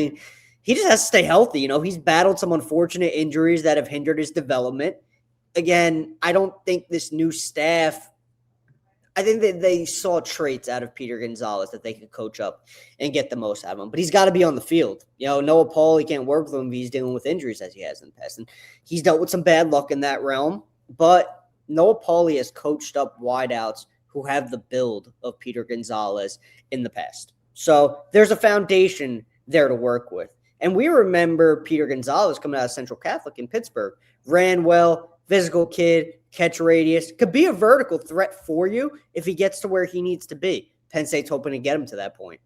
[SPEAKER 3] he just has to stay healthy. He's battled some unfortunate injuries that have hindered his development. Again, I don't think this new staff – I think that they saw traits out of Peter Gonzalez that they could coach up and get the most out of him. But he's got to be on the field. Noah Paul, he can't work with him if he's dealing with injuries as he has in the past. And he's dealt with some bad luck in that realm. But Noah Pauley has coached up wideouts who have the build of Peter Gonzalez in the past. So there's a foundation there to work with. And we remember Peter Gonzalez coming out of Central Catholic in Pittsburgh. Ran well, physical kid, catch radius, could be a vertical threat for you if he gets to where he needs to be. Penn State's hoping to get him to that point.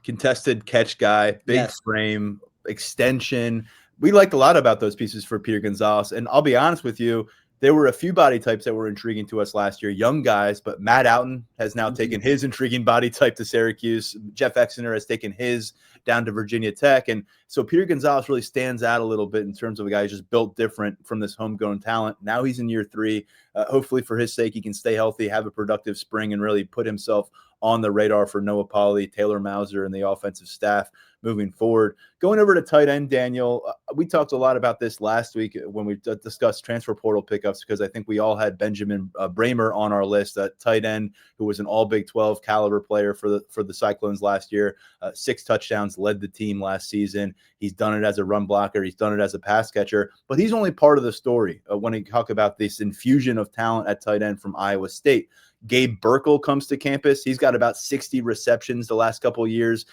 [SPEAKER 1] Contested catch guy, big frame, extension. We liked a lot about those pieces for Peter Gonzalez. And I'll be honest with you, There were a few body types that were intriguing to us last year, young guys, but Matt Outen has now taken his intriguing body type to Syracuse. Jeff Exeter has taken his down to Virginia Tech. And so Peter Gonzalez really stands out a little bit in terms of a guy who's just built different from this homegrown talent. Now he's in year 3. Hopefully for his sake, he can stay healthy, have a productive spring, and really put himself on the radar for Noah Polley, Taylor Mauser, and the offensive staff moving forward. Going over to tight end, Daniel, we talked a lot about this last week when we discussed transfer portal pickups, because I think we all had Benjamin Bramer on our list, a tight end who was an all Big 12 caliber player for the Cyclones last year. 6 touchdowns, led the team last season. He's done it as a run blocker. He's done it as a pass catcher, but he's only part of the story when we talk about this infusion of talent at tight end from Iowa State. Gabe Burkle comes to campus. He's got about 60 receptions the last couple of years.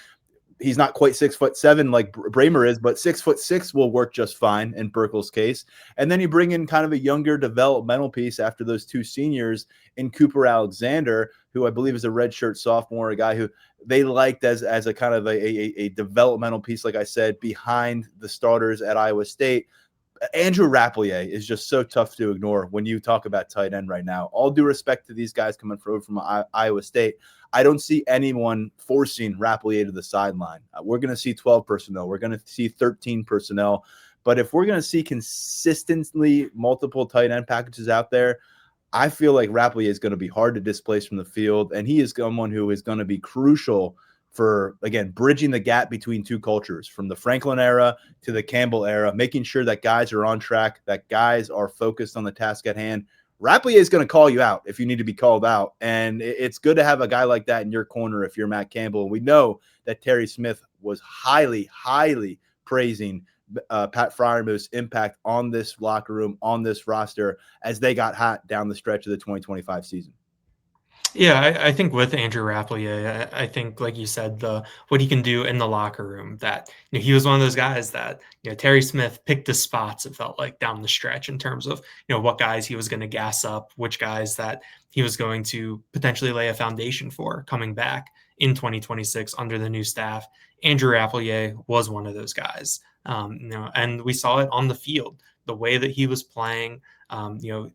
[SPEAKER 1] He's not quite 6'7" like Bramer is, but 6'6" will work just fine in Burkle's case. And then you bring in kind of a younger developmental piece after those 2 seniors in Cooper Alexander, who I believe is a redshirt sophomore, a guy who they liked as a kind of a developmental piece, like I said, behind the starters at Iowa State. Andrew Rapplier is just so tough to ignore when you talk about tight end right now. All due respect to these guys coming from Iowa State, I don't see anyone forcing Rapplier to the sideline. We're going to see 12 personnel. We're going to see 13 personnel. But if we're going to see consistently multiple tight end packages out there, I feel like Rapplier is going to be hard to displace from the field, and he is someone who is going to be crucial for, again, bridging the gap between 2 cultures, from the Franklin era to the Campbell era, making sure that guys are on track, that guys are focused on the task at hand. Rapplier is going to call you out if you need to be called out, and it's good to have a guy like that in your corner if you're Matt Campbell. We know that Terry Smith was highly, highly praising Pat Fryermuth's impact on this locker room, on this roster, as they got hot down the stretch of the 2025 season.
[SPEAKER 2] Yeah, I think with Andrew Rapplier, I think, like you said, what he can do in the locker room, that he was one of those guys that Terry Smith picked his spots, it felt like, down the stretch in terms of what guys he was going to gas up, which guys that he was going to potentially lay a foundation for coming back in 2026 under the new staff. Andrew Rapplier was one of those guys, and we saw it on the field, the way that he was playing, the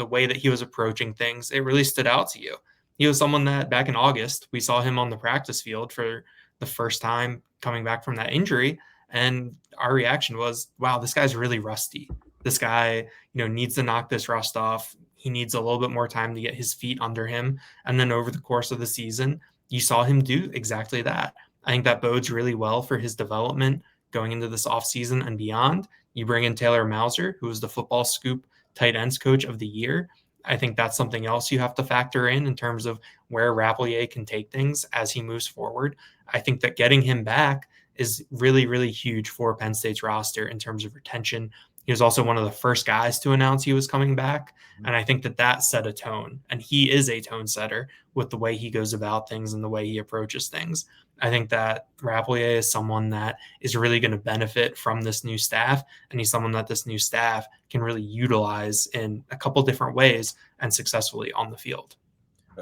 [SPEAKER 2] way that he was approaching things. It really stood out to you. He was someone that back in August, we saw him on the practice field for the first time coming back from that injury. And our reaction was, wow, this guy's really rusty. This guy, needs to knock this rust off. He needs a little bit more time to get his feet under him. And then over the course of the season, you saw him do exactly that. I think that bodes really well for his development going into this offseason and beyond. You bring in Taylor Mauser, who was the Football Scoop tight ends coach of the year. I think that's something else you have to factor in terms of where Rapplier can take things as he moves forward. I think that getting him back is really, really huge for Penn State's roster in terms of retention. He was also one of the first guys to announce he was coming back. And I think that set a tone. And he is a tone setter with the way he goes about things and the way he approaches things. I think that Rapplier is someone that is really going to benefit from this new staff. And he's someone that this new staff can really utilize in a couple different ways and successfully on the field.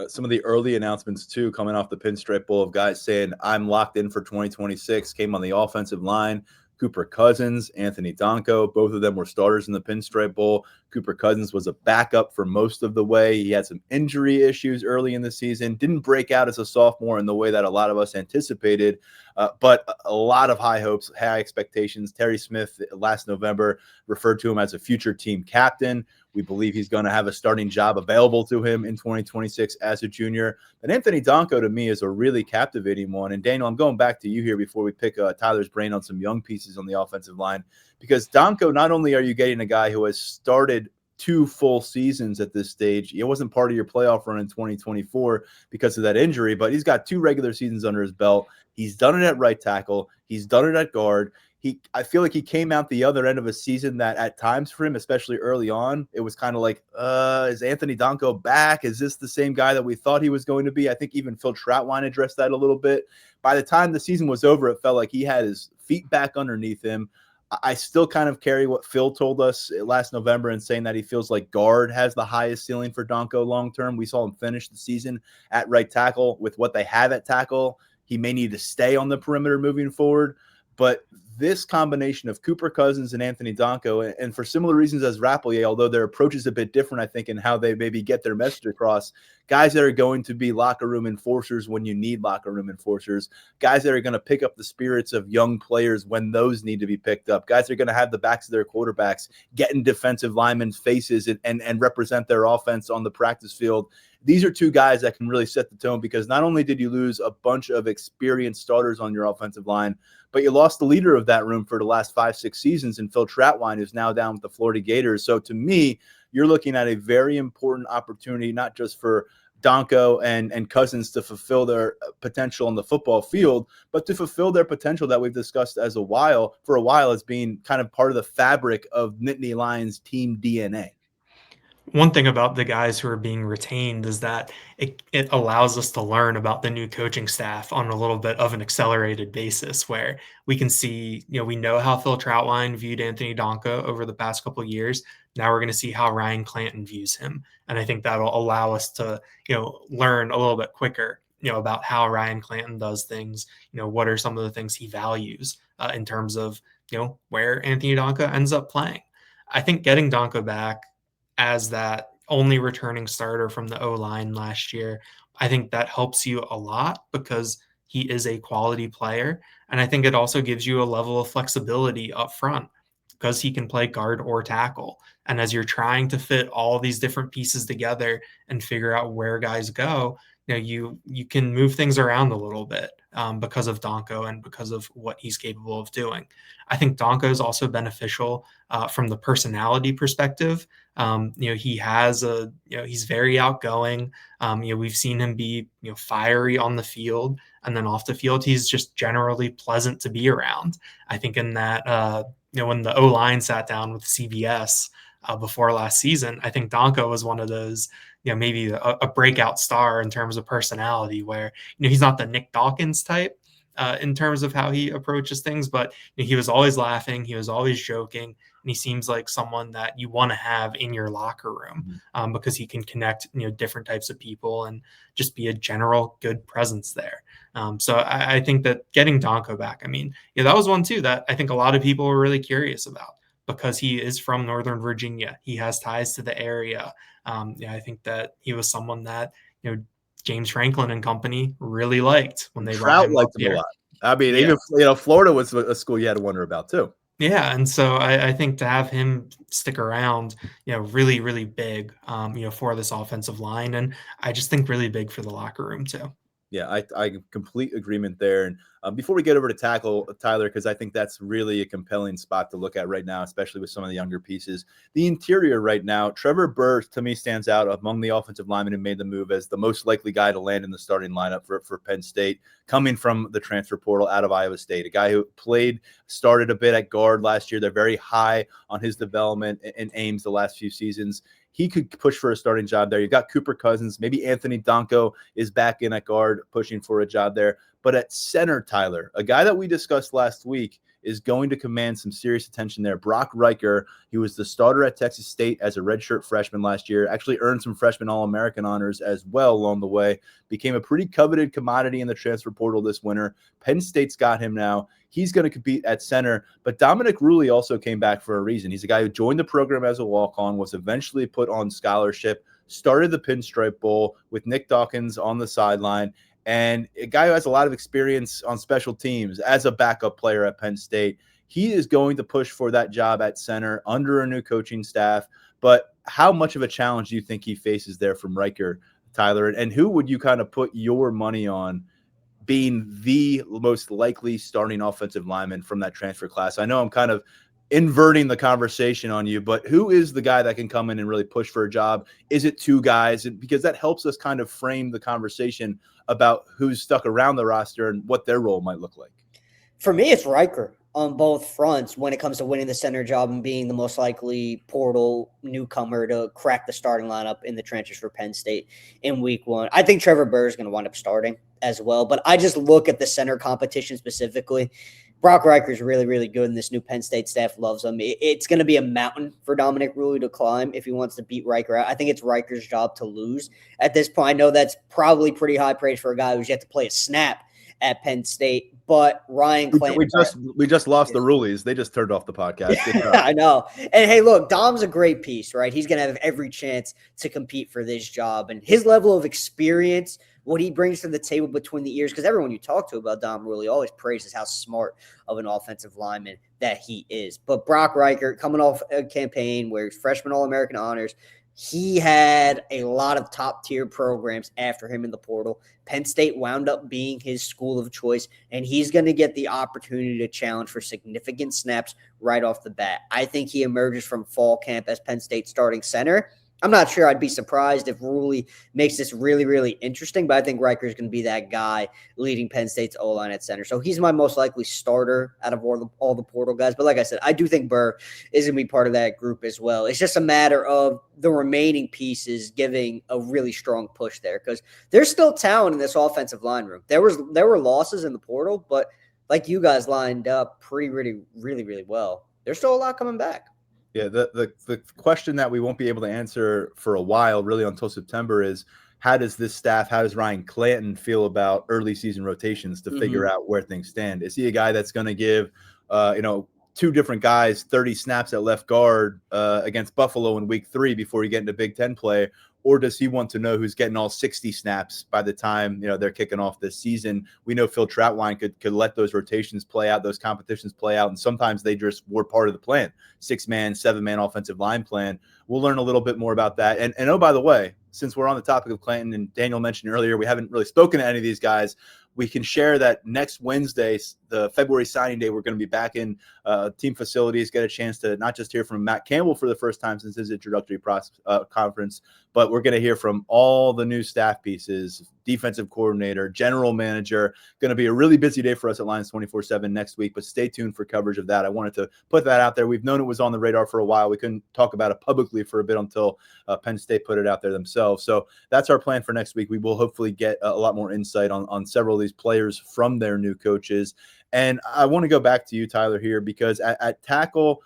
[SPEAKER 1] Some of the early announcements, too, coming off the Pinstripe Bowl of guys saying, I'm locked in for 2026, came on the offensive line. Cooper Cousins, Anthony Donko, both of them were starters in the Pinstripe Bowl. Cooper Cousins was a backup for most of the way. He had some injury issues early in the season, didn't break out as a sophomore in the way that a lot of us anticipated, but a lot of high hopes, high expectations. Terry Smith last November referred to him as a future team captain. We believe he's going to have a starting job available to him in 2026 as a junior. And Anthony Donko, to me, is a really captivating one. And Daniel, I'm going back to you here before we pick Tyler's brain on some young pieces on the offensive line, because Donko, not only are you getting a guy who has started 2 full seasons at this stage, he wasn't part of your playoff run in 2024 because of that injury, but he's got 2 regular seasons under his belt. He's done it at right tackle. He's done it at guard. I feel like he came out the other end of a season that at times for him, especially early on, it was kind of like, is Anthony Donko back? Is this the same guy that we thought he was going to be? I think even Phil Troutwine addressed that a little bit. By the time the season was over, it felt like he had his feet back underneath him. I still kind of carry what Phil told us last November in saying that he feels like guard has the highest ceiling for Donko long-term. We saw him finish the season at right tackle. With what they have at tackle, he may need to stay on the perimeter moving forward. But this combination of Cooper Cousins and Anthony Donko, and for similar reasons as Rappleyea, although their approach is a bit different, I think, in how they maybe get their message across, guys that are going to be locker room enforcers when you need locker room enforcers, guys that are going to pick up the spirits of young players when those need to be picked up, guys that are going to have the backs of their quarterbacks, get in defensive linemen's faces and represent their offense on the practice field. These are two guys that can really set the tone, because not only did you lose a bunch of experienced starters on your offensive line, but you lost the leader of that room for the last 5-6 seasons in Phil Trautwein, who's now down with the Florida Gators. So to me, you're looking at a very important opportunity, not just for Donko and Cousins to fulfill their potential on the football field, but to fulfill their potential that we've discussed for a while as being kind of part of the fabric of Nittany Lions team DNA.
[SPEAKER 2] One thing about the guys who are being retained is that it allows us to learn about the new coaching staff on a little bit of an accelerated basis, where we can see, we know how Phil Trautwein viewed Anthony Donko over the past couple of years. Now we're going to see how Ryan Clanton views him. And I think that'll allow us to, learn a little bit quicker, about how Ryan Clanton does things, what are some of the things he values in terms of, where Anthony Donko ends up playing. I think getting Donko back as that only returning starter from the O-line last year, I think that helps you a lot, because he is a quality player. And I think it also gives you a level of flexibility up front, because he can play guard or tackle. And as you're trying to fit all these different pieces together and figure out where guys go, you can move things around a little bit because of Donko and because of what he's capable of doing. I think Donko is also beneficial from the personality perspective. He's very outgoing. We've seen him be, fiery on the field, and then off the field, he's just generally pleasant to be around. I think in that, when the O-line sat down with CBS before last season, I think Donko was one of those, maybe a breakout star in terms of personality, where, he's not the Nick Dawkins type in terms of how he approaches things, but he was always laughing. He was always joking. And he seems like someone that you want to have in your locker room because he can connect, different types of people and just be a general good presence there. So I think that getting Donko back, that was one too that I think a lot of people were really curious about, because he is from Northern Virginia. He has ties to the area. I think that he was someone that, James Franklin and company really liked when they brought him up here.
[SPEAKER 1] A lot. Even Florida was a school you had to wonder about too.
[SPEAKER 2] Yeah, and so I think to have him stick around, really, really big, for this offensive line, and I just think really big for the locker room too.
[SPEAKER 1] Yeah, I complete agreement there. And before we get over to tackle, Tyler, because I think that's really a compelling spot to look at right now, especially with some of the younger pieces. The interior right now, Trevor Burr, to me, stands out among the offensive linemen who made the move as the most likely guy to land in the starting lineup for Penn State, coming from the transfer portal out of Iowa State, a guy who started a bit at guard last year. They're very high on his development in Ames the last few seasons. He could push for a starting job there. You've got Cooper Cousins. Maybe Anthony Donko is back in at guard, pushing for a job there. But at center, Tyler, a guy that we discussed last week, is going to command some serious attention there. Brock Riker, he was the starter at Texas State as a redshirt freshman last year, actually earned some freshman All-American honors as well along the way, became a pretty coveted commodity in the transfer portal this winter. Penn State's got him now. He's going to compete at center, but Dominic Rulli also came back for a reason. He's a guy who joined the program as a walk-on, was eventually put on scholarship, started the Pinstripe Bowl with Nick Dawkins on the sideline, and a guy who has a lot of experience on special teams as a backup player at Penn State. He is going to push for that job at center under a new coaching staff. But how much of a challenge do you think he faces there from Riker, Tyler? And who would you kind of put your money on being the most likely starting offensive lineman from that transfer class? I know I'm kind of inverting the conversation on you, but who is the guy that can come in and really push for a job? Is it two guys? And because that helps us kind of frame the conversation about who's stuck around the roster and what their role might look like.
[SPEAKER 3] For me, it's Riker on both fronts when it comes to winning the center job and being the most likely portal newcomer to crack the starting lineup in the trenches for Penn State in week one. I think Trevor Burr is going to wind up starting as well, but I just look at the center competition specifically. Brock Riker is really, really good, and this new Penn State staff loves him. It's going to be a mountain for Dominic Rulli to climb if he wants to beat Riker out. I think it's Riker's job to lose at this point. I know that's probably pretty high praise for a guy who's yet to play a snap at Penn State, but Ryan Clanton.
[SPEAKER 1] We just lost the Rulies. They just turned off the podcast.
[SPEAKER 3] I know. And hey, look, Dom's a great piece, right? He's going to have every chance to compete for this job. And his level of experience, what he brings to the table between the ears, because everyone you talk to about Dom Rulli always praises how smart of an offensive lineman that he is. But Brock Reichert, coming off a campaign where he's freshman All-American honors, he had a lot of top-tier programs after him in the portal. Penn State wound up being his school of choice, and he's going to get the opportunity to challenge for significant snaps right off the bat. I think he emerges from fall camp as Penn State starting center. I'm not sure I'd be surprised if Rulli makes this really, really interesting, but I think Riker is going to be that guy leading Penn State's O-line at center. So he's my most likely starter out of all the portal guys. But like I said, I do think Burr is going to be part of that group as well. It's just a matter of the remaining pieces giving a really strong push there because there's still talent in this offensive line room. There were losses in the portal, but like you guys lined up really, really well. There's still a lot coming back.
[SPEAKER 1] Yeah, the question that we won't be able to answer for a while, really until September, is how does Ryan Clanton feel about early season rotations to figure out where things stand? Is he a guy that's going to give, two different guys 30 snaps at left guard against Buffalo in week 3 before you get into Big Ten play? Or does he want to know who's getting all 60 snaps by the time they're kicking off this season? We know Phil Trautwein could let those rotations play out, those competitions play out, and sometimes they just were part of the plan. 6-man, 7-man offensive line plan. We'll learn a little bit more about that. And oh, by the way, since we're on the topic of Clanton, and Daniel mentioned earlier, we haven't really spoken to any of these guys. We can share that next Wednesday, the February signing day, we're going to be back in team facilities, get a chance to not just hear from Matt Campbell for the first time since his introductory conference, but we're going to hear from all the new staff pieces, defensive coordinator, general manager. Going to be a really busy day for us at Lions 24/7 next week, but stay tuned for coverage of that. I wanted to put that out there. We've known it was on the radar for a while. We couldn't talk about it publicly for a bit until Penn State put it out there themselves. So that's our plan for next week. We will hopefully get a lot more insight on several of these players from their new coaches. And I want to go back to you, Tyler, here, because at tackle,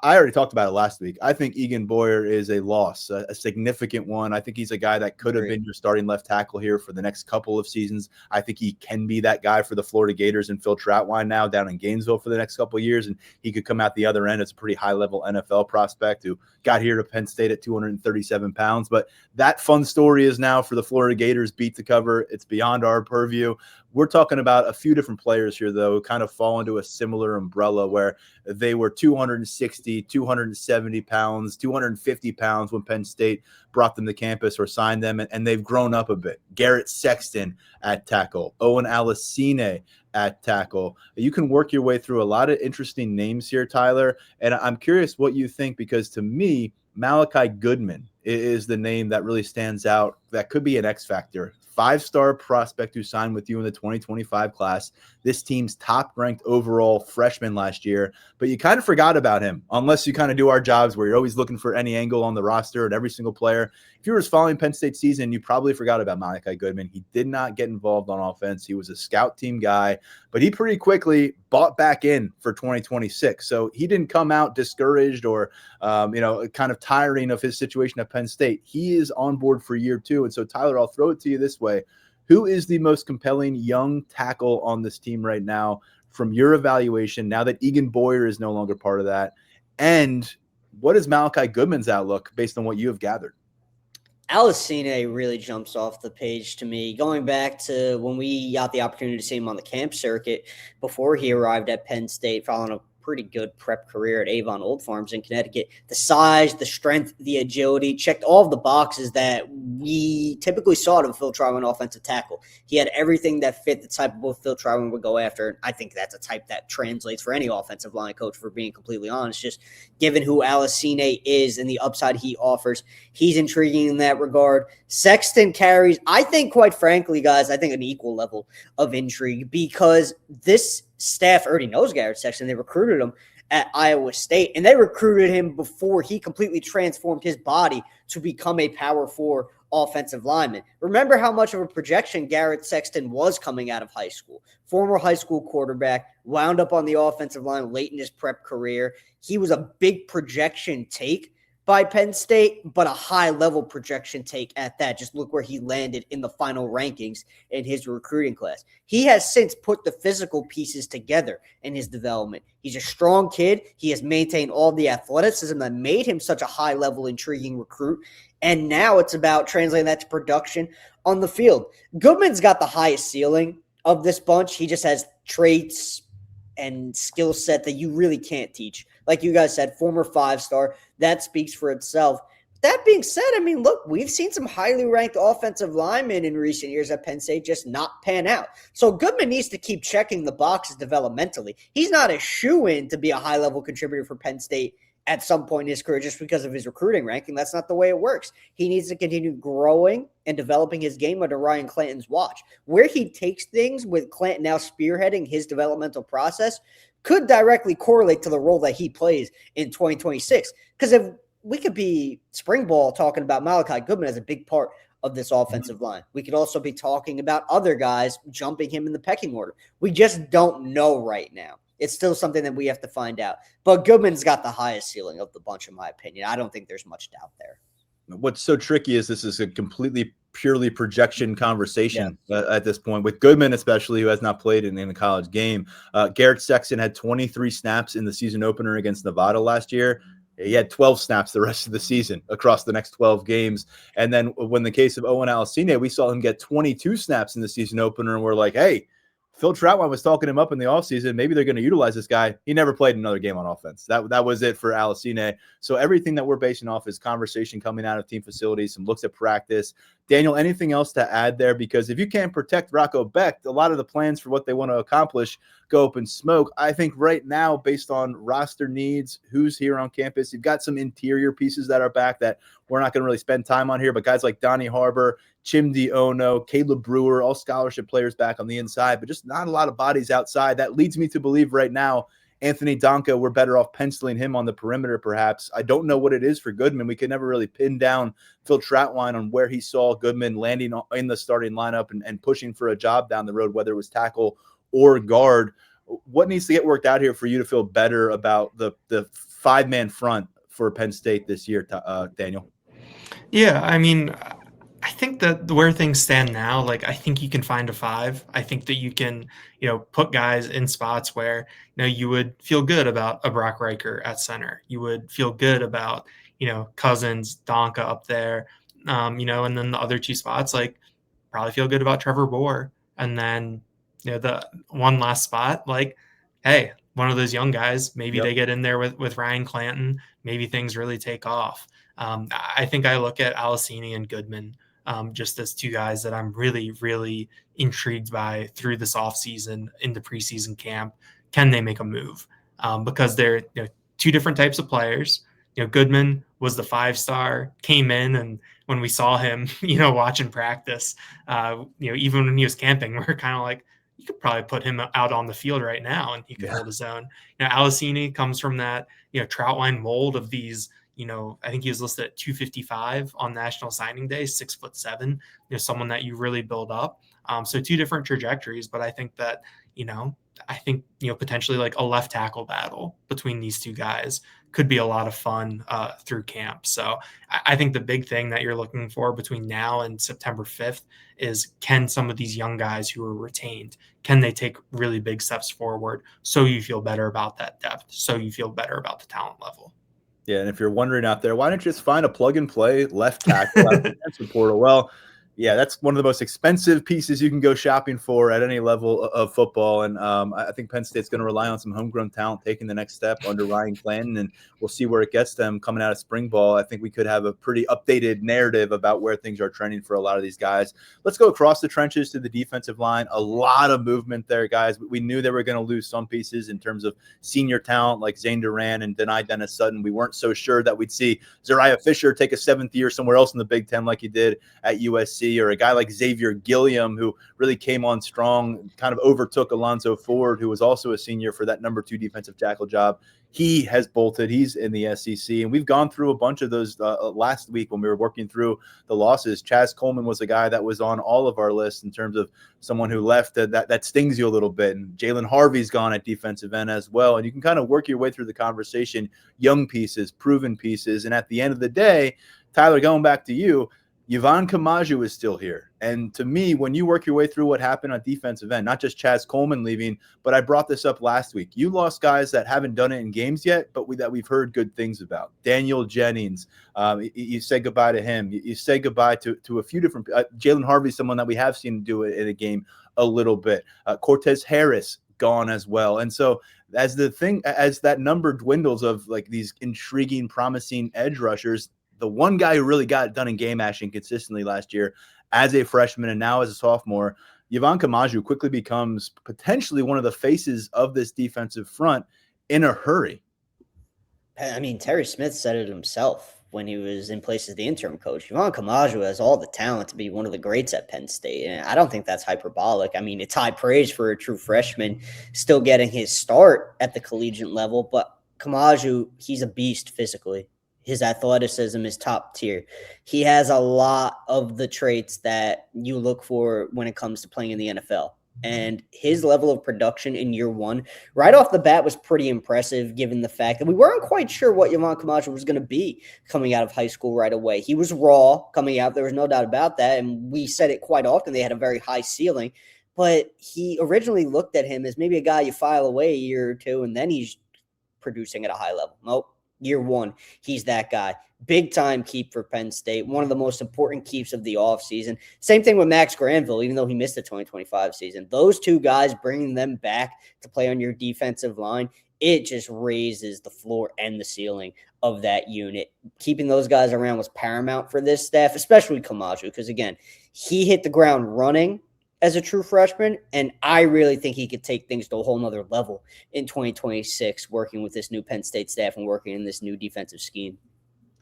[SPEAKER 1] I already talked about it last week. I think Egan Boyer is a loss, a significant one. I think he's a guy that could have been your starting left tackle here for the next couple of seasons. I think he can be that guy for the Florida Gators and Phil Trautwein now down in Gainesville for the next couple of years, and he could come out the other end as a pretty high-level NFL prospect who got here to Penn State at 237 pounds. But that fun story is now for the Florida Gators beat to cover. It's beyond our purview. We're talking about a few different players here, though, who kind of fall into a similar umbrella where they were 260, 270 pounds, 250 pounds when Penn State brought them to campus or signed them, and they've grown up a bit. Garrett Sexton at tackle, Owen Alasine at tackle. You can work your way through a lot of interesting names here, Tyler, and I'm curious what you think, because to me, Malachi Goodman is the name that really stands out. That could be an X factor. 5-star prospect who signed with you in the 2025 class, this team's top-ranked overall freshman last year, but you kind of forgot about him unless you kind of do our jobs where you're always looking for any angle on the roster and every single player. If you were following Penn State season, you probably forgot about Malachi Goodman. He did not get involved on offense. He was a scout team guy, but he pretty quickly bought back in for 2026. So he didn't come out discouraged or, kind of tiring of his situation at Penn State. He is on board for year 2. And so, Tyler, I'll throw it to you this way. Who is the most compelling young tackle on this team right now from your evaluation, now that Egan Boyer is no longer part of that? And what is Malachi Goodman's outlook based on what you have gathered?
[SPEAKER 3] Alasine really jumps off the page to me. Going back to when we got the opportunity to see him on the camp circuit before he arrived at Penn State, following a pretty good prep career at Avon Old Farms in Connecticut. The size, the strength, the agility, checked all of the boxes that we typically saw in Phil Trautwein offensive tackle. He had everything that fit the type of what Phil Trautwein would go after. And I think that's a type that translates for any offensive line coach, for being completely honest. Just given who Alasine is and the upside he offers, he's intriguing in that regard. Sexton carries, I think, quite frankly, guys, I think an equal level of intrigue, because this staff already knows Garrett Sexton. They recruited him at Iowa State, and they recruited him before he completely transformed his body to become a Power 4 offensive lineman. Remember how much of a projection Garrett Sexton was coming out of high school. Former high school quarterback, wound up on the offensive line late in his prep career. He was a big projection take, by Penn State, but a high-level projection take at that. Just look where he landed in the final rankings in his recruiting class. He has since put the physical pieces together in his development. He's a strong kid. He has maintained all the athleticism that made him such a high-level, intriguing recruit. And now it's about translating that to production on the field. Goodman's got the highest ceiling of this bunch. He just has traits and skill set that you really can't teach. Like you guys said, former 5-star, that speaks for itself. That being said, I mean, look, we've seen some highly ranked offensive linemen in recent years at Penn State just not pan out. So Goodman needs to keep checking the boxes developmentally. He's not a shoo-in to be a high-level contributor for Penn State at some point in his career just because of his recruiting ranking. That's not the way it works. He needs to continue growing and developing his game under Ryan Clanton's watch. Where he takes things with Clanton now spearheading his developmental process could directly correlate to the role that he plays in 2026. Because if we could be spring ball talking about Malachi Goodman as a big part of this offensive line, we could also be talking about other guys jumping him in the pecking order. We just don't know right now. It's still something that we have to find out. But Goodman's got the highest ceiling of the bunch, in my opinion. I don't think there's much doubt there.
[SPEAKER 1] What's so tricky is this is a completely purely projection conversation at this point, with Goodman especially, who has not played in the college game. Garrett Sexton had 23 snaps in the season opener against Nevada last year. He had 12 snaps the rest of the season across the next 12 games. And then when the case of Owen Alicine, we saw him get 22 snaps in the season opener, and we're like, hey, Phil Troutwine was talking him up in the offseason. Maybe they're going to utilize this guy. He never played another game on offense. That was it for Alicine. So everything that we're basing off is conversation coming out of team facilities, some looks at practice. Daniel, anything else to add there? Because if you can't protect Rocco Becht, a lot of the plans for what they want to accomplish go up in smoke. I think right now, based on roster needs, who's here on campus, you've got some interior pieces that are back that we're not going to really spend time on here, but guys like Donnie Harbor, Chimdi Ono, Caleb Brewer, all scholarship players back on the inside, but just not a lot of bodies outside. That leads me to believe right now Anthony Donka, we're better off penciling him on the perimeter perhaps. I don't know what it is for Goodman. We could never really pin down Phil Troutwine on where he saw Goodman landing in the starting lineup and pushing for a job down the road, whether it was tackle or guard. What needs to get worked out here for you to feel better about the five-man front for Penn State this year, Daniel?
[SPEAKER 2] Yeah, I mean, I think that where things stand now, like, I think you can find a five. I think that you can, put guys in spots where, you would feel good about a Brock Riker at center. You would feel good about, Cousins, Donka up there, and then the other two spots, like, probably feel good about Trevor Bohr. And then, the one last spot, like, hey, one of those young guys, maybe they get in there with Ryan Clanton, maybe things really take off. I think I look at Alicine and Goodman just as two guys that I'm really, really intrigued by through this offseason into preseason camp. Can they make a move? Because they're two different types of players. Goodman was the 5-star, came in, and when we saw him, watching practice, even when he was camping, we're kind of like, you could probably put him out on the field right now and he could hold his own. Alicine comes from that, Troutwine mold of these, I think he was listed at 255 on National Signing Day, 6'7", someone that you really build up. So two different trajectories, but I think that, potentially like a left tackle battle between these two guys could be a lot of fun through camp. So I think the big thing that you're looking for between now and September 5th is, can some of these young guys who are retained, can they take really big steps forward so you feel better about that depth, so you feel better about the talent level?
[SPEAKER 1] Yeah, and if you're wondering out there, why don't you just find a plug-and-play left tackle out of the transfer portal? Well, yeah, that's one of the most expensive pieces you can go shopping for at any level of football. And I think Penn State's going to rely on some homegrown talent taking the next step under Ryan Clanton, and we'll see where it gets them coming out of spring ball. I think we could have a pretty updated narrative about where things are trending for a lot of these guys. Let's go across the trenches to the defensive line. A lot of movement there, guys. We knew they were going to lose some pieces in terms of senior talent like Zane Duran and Denai Dennis Sutton. We weren't so sure that we'd see Zariah Fisher take a 7th year somewhere else in the Big Ten like he did at USC. SEC, or a guy like Xavier Gilliam, who really came on strong, kind of overtook Alonzo Ford, who was also a senior for that number 2 defensive tackle job. He has bolted. He's in the SEC. And we've gone through a bunch of those last week when we were working through the losses. Chaz Coleman was a guy that was on all of our lists in terms of someone who left that stings you a little bit. And Jalen Harvey's gone at defensive end as well. And you can kind of work your way through the conversation, young pieces, proven pieces. And at the end of the day, Tyler, going back to you, Yvonne Kamaju is still here. And to me, when you work your way through what happened on defensive end, not just Chaz Coleman leaving, but I brought this up last week. You lost guys that haven't done it in games yet, but that we've heard good things about. Daniel Jennings, you say goodbye to him. You say goodbye to a few different Jalen Harvey, someone that we have seen do it in a game a little bit. Cortez Harris gone as well. And so as that number dwindles of like these intriguing, promising edge rushers, the one guy who really got it done in game action consistently last year as a freshman and now as a sophomore, Yvonne Kamaju quickly becomes potentially one of the faces of this defensive front in a hurry.
[SPEAKER 3] I mean, Terry Smith said it himself when he was in place as the interim coach. Yvonne Kamaju has all the talent to be one of the greats at Penn State. And I don't think that's hyperbolic. I mean, it's high praise for a true freshman still getting his start at the collegiate level. But Kamaju, he's a beast physically. His athleticism is top tier. He has a lot of the traits that you look for when it comes to playing in the NFL. And his level of production in year one, right off the bat, was pretty impressive, given the fact that we weren't quite sure what Yvonne Kamaju was going to be coming out of high school right away. He was raw coming out. There was no doubt about that. And we said it quite often. They had a very high ceiling. But he originally looked at him as maybe a guy you file away a year or two, and then he's producing at a high level. Nope. Year one, he's that guy. Big time keep for Penn State. One of the most important keeps of the offseason. Same thing with Max Granville, even though he missed the 2025 season. Those two guys, bringing them back to play on your defensive line, it just raises the floor and the ceiling of that unit. Keeping those guys around was paramount for this staff, especially Kamaju, because, again, he hit the ground running as a true freshman, and I really think he could take things to a whole nother level in 2026, working with this new Penn State staff and working in this new defensive scheme.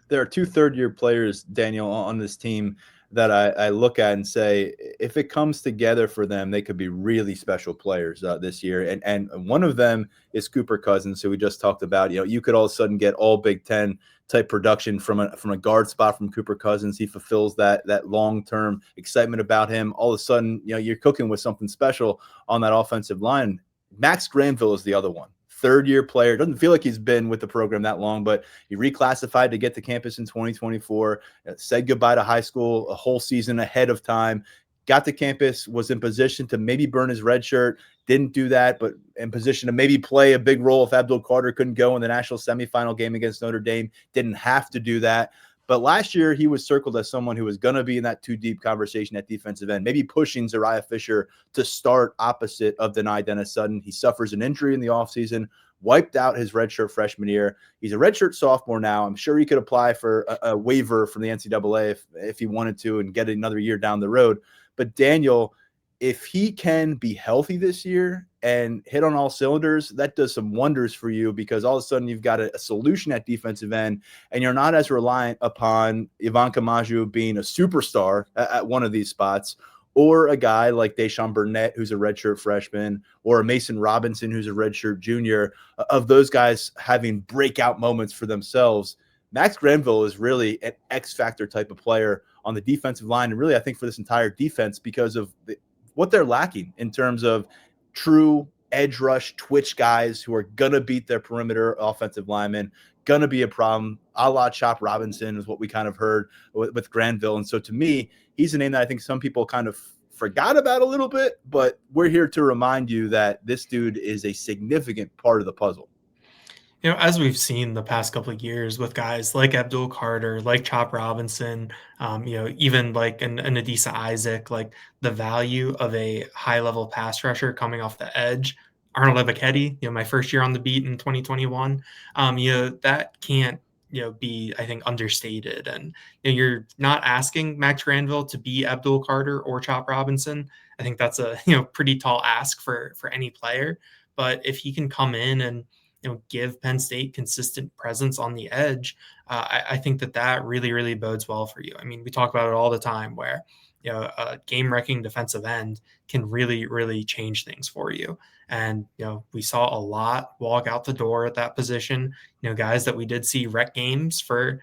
[SPEAKER 1] There are 2 third-year players, Daniel, on this team that I look at and say, if it comes together for them, they could be really special players this year. And one of them is Cooper Cousins, who we just talked about. You could all of a sudden get all Big Ten type production from a guard spot from Cooper Cousins. He fulfills that long-term excitement about him. All of a sudden, you're cooking with something special on that offensive line. Max Granville is the other one. Third-year player. Doesn't feel like he's been with the program that long, but he reclassified to get to campus in 2024, said goodbye to high school a whole season ahead of time, got to campus, was in position to maybe burn his red shirt, didn't do that, but in position to maybe play a big role if Abdul Carter couldn't go in the national semifinal game against Notre Dame, didn't have to do that. But last year, he was circled as someone who was going to be in that 2-deep conversation at defensive end, maybe pushing Zariah Fisher to start opposite of Denai Dennis Sutton. He suffers an injury in the offseason, wiped out his redshirt freshman year. He's a redshirt sophomore now. I'm sure he could apply for a waiver from the NCAA if he wanted to and get another year down the road. But Daniel, if he can be healthy this year and hit on all cylinders, that does some wonders for you, because all of a sudden you've got a solution at defensive end, and you're not as reliant upon Yvonne Kamaju being a superstar at one of these spots, or a guy like Deshaun Burnett, who's a redshirt freshman, or a Mason Robinson, who's a redshirt junior, of those guys having breakout moments for themselves. Max Granville is really an X-factor type of player on the defensive line, and really I think for this entire defense, because of what they're lacking in terms of true edge rush twitch guys who are going to beat their perimeter offensive linemen, going to be a problem. A la Chop Robinson is what we kind of heard with Granville. And so to me, he's a name that I think some people kind of forgot about a little bit, but we're here to remind you that this dude is a significant part of the puzzle.
[SPEAKER 2] As we've seen the past couple of years with guys like Abdul Carter, like Chop Robinson, even like an Adisa Isaac, like the value of a high-level pass rusher coming off the edge. Arnold Ebiketie, my first year on the beat in 2021, that can't, be, I think, understated. And you're not asking Max Granville to be Abdul Carter or Chop Robinson. I think that's a pretty tall ask for any player. But if he can come in and give Penn State consistent presence on the edge, I think that really, really bodes well for you. I mean, we talk about it all the time where, a game-wrecking defensive end can really, really change things for you. And, we saw a lot walk out the door at that position, guys that we did see wreck games for,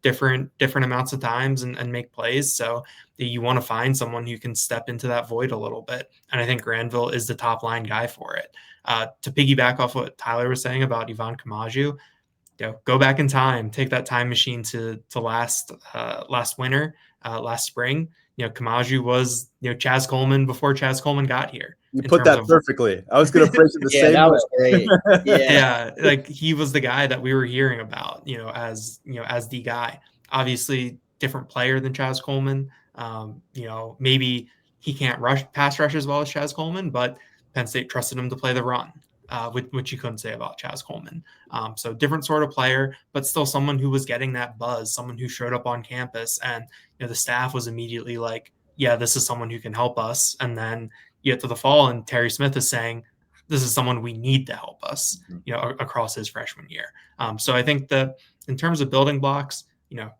[SPEAKER 2] different amounts of times and make plays. So you want to find someone who can step into that void a little bit. And I think Granville is the top line guy for it. To piggyback off what Tyler was saying about Ivan Kamaju, go back in time, take that time machine to last winter, last spring. Kamaju was, Chaz Coleman before Chaz Coleman got here.
[SPEAKER 1] You put that perfectly. I was going to phrase it the same.
[SPEAKER 3] That was great.
[SPEAKER 2] Yeah, like he was the guy that we were hearing about, as the guy. Obviously, different player than Chaz Coleman. Maybe he can't pass rush as well as Chaz Coleman, but Penn State trusted him to play the run, which you couldn't say about Chaz Coleman. So different sort of player, but still someone who was getting that buzz, someone who showed up on campus, and the staff was immediately like, yeah, this is someone who can help us. And then you get to the fall and Terry Smith is saying, this is someone we need to help us, across his freshman year. So I think that in terms of building blocks,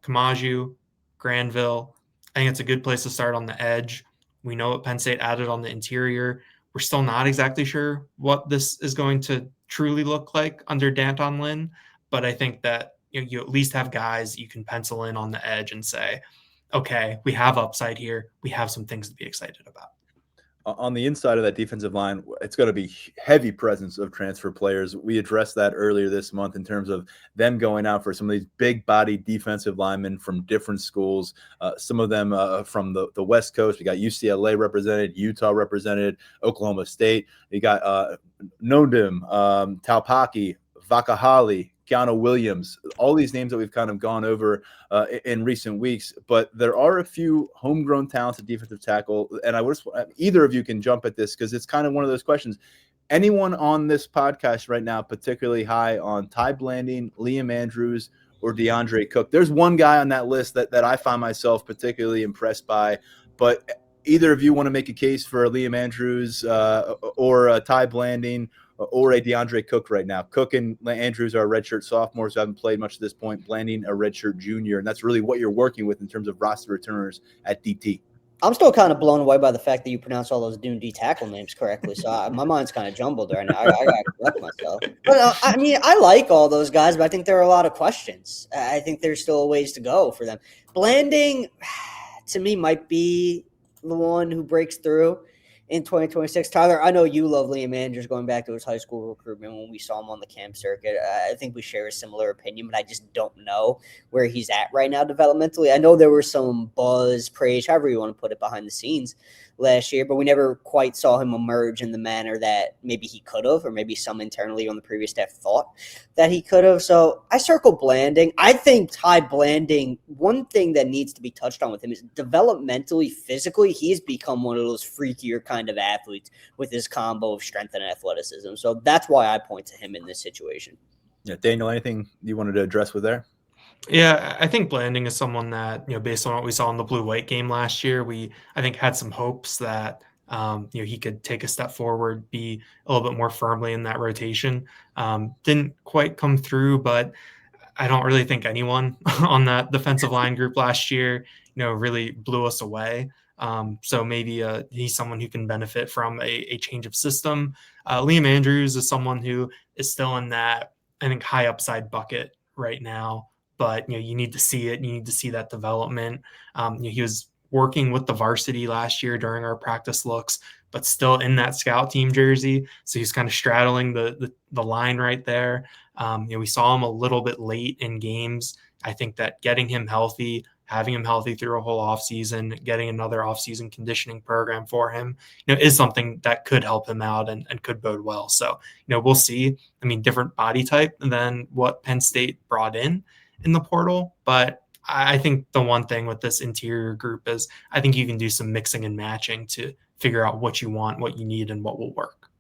[SPEAKER 2] Kamaju, Granville, I think it's a good place to start on the edge. We know what Penn State added on the interior. We're still not exactly sure what this is going to truly look like under Danton Lynn, but I think that you at least have guys you can pencil in on the edge and say, okay, we have upside here. We have some things to be excited about.
[SPEAKER 1] On the inside of that defensive line, it's going to be heavy presence of transfer players. We addressed that earlier this month in terms of them going out for some of these big-body defensive linemen from different schools, some of them from the West Coast. We got UCLA represented, Utah represented, Oklahoma State. You got Nodim, Taupaki, Vakahali, Keanu Williams, all these names that we've kind of gone over in recent weeks, but there are a few homegrown talented defensive tackle, and I would either of you can jump at this because it's kind of one of those questions. Anyone on this podcast right now particularly high on Ty Blanding, Liam Andrews, or DeAndre Cook? There's one guy on that list that I find myself particularly impressed by, but either of you want to make a case for Liam Andrews or Ty Blanding or a DeAndre Cook right now? Cook and Andrews are redshirt sophomores who haven't played much at this point. Blanding, a redshirt junior, and that's really what you're working with in terms of roster returners at DT.
[SPEAKER 3] I'm still kind of blown away by the fact that you pronounce all those D tackle names correctly. So my mind's kind of jumbled right now. I got to correct myself. But I mean, I like all those guys, but I think there are a lot of questions. I think there's still a ways to go for them. Blanding, to me, might be the one who breaks through in 2026. Tyler, I know you love Liam Andrews going back to his high school recruitment when we saw him on the camp circuit. I think we share a similar opinion, but I just don't know where he's at right now developmentally. I know there was some buzz, praise, however you want to put it, behind the scenes last year, but we never quite saw him emerge in the manner that maybe he could have, or maybe some internally on the previous staff thought that he could have. So I circle Blanding. I think Ty Blanding, one thing that needs to be touched on with him is developmentally, physically, he's become one of those freakier kind of athletes with his combo of strength and athleticism. So that's why I point to him in this situation.
[SPEAKER 1] Yeah, Daniel, anything you wanted to address with there?
[SPEAKER 2] Yeah, I think Blanding is someone that, based on what we saw in the blue-white game last year, I think had some hopes that, he could take a step forward, be a little bit more firmly in that rotation. Didn't quite come through, but I don't really think anyone on that defensive line group last year, really blew us away. So maybe he's someone who can benefit from a change of system. Liam Andrews is someone who is still in that, I think, high upside bucket right now. But, you need to see it. You need to see that development. He was working with the varsity last year during our practice looks, but still in that scout team jersey. So he's kind of straddling the line right there. We saw him a little bit late in games. I think that getting him healthy, having him healthy through a whole offseason, getting another offseason conditioning program for him, is something that could help him out and could bode well. So, we'll see. I mean, different body type than what Penn State brought in the portal, but I think the one thing with this interior group is I think you can do some mixing and matching to figure out what you want, what you need, and what will work.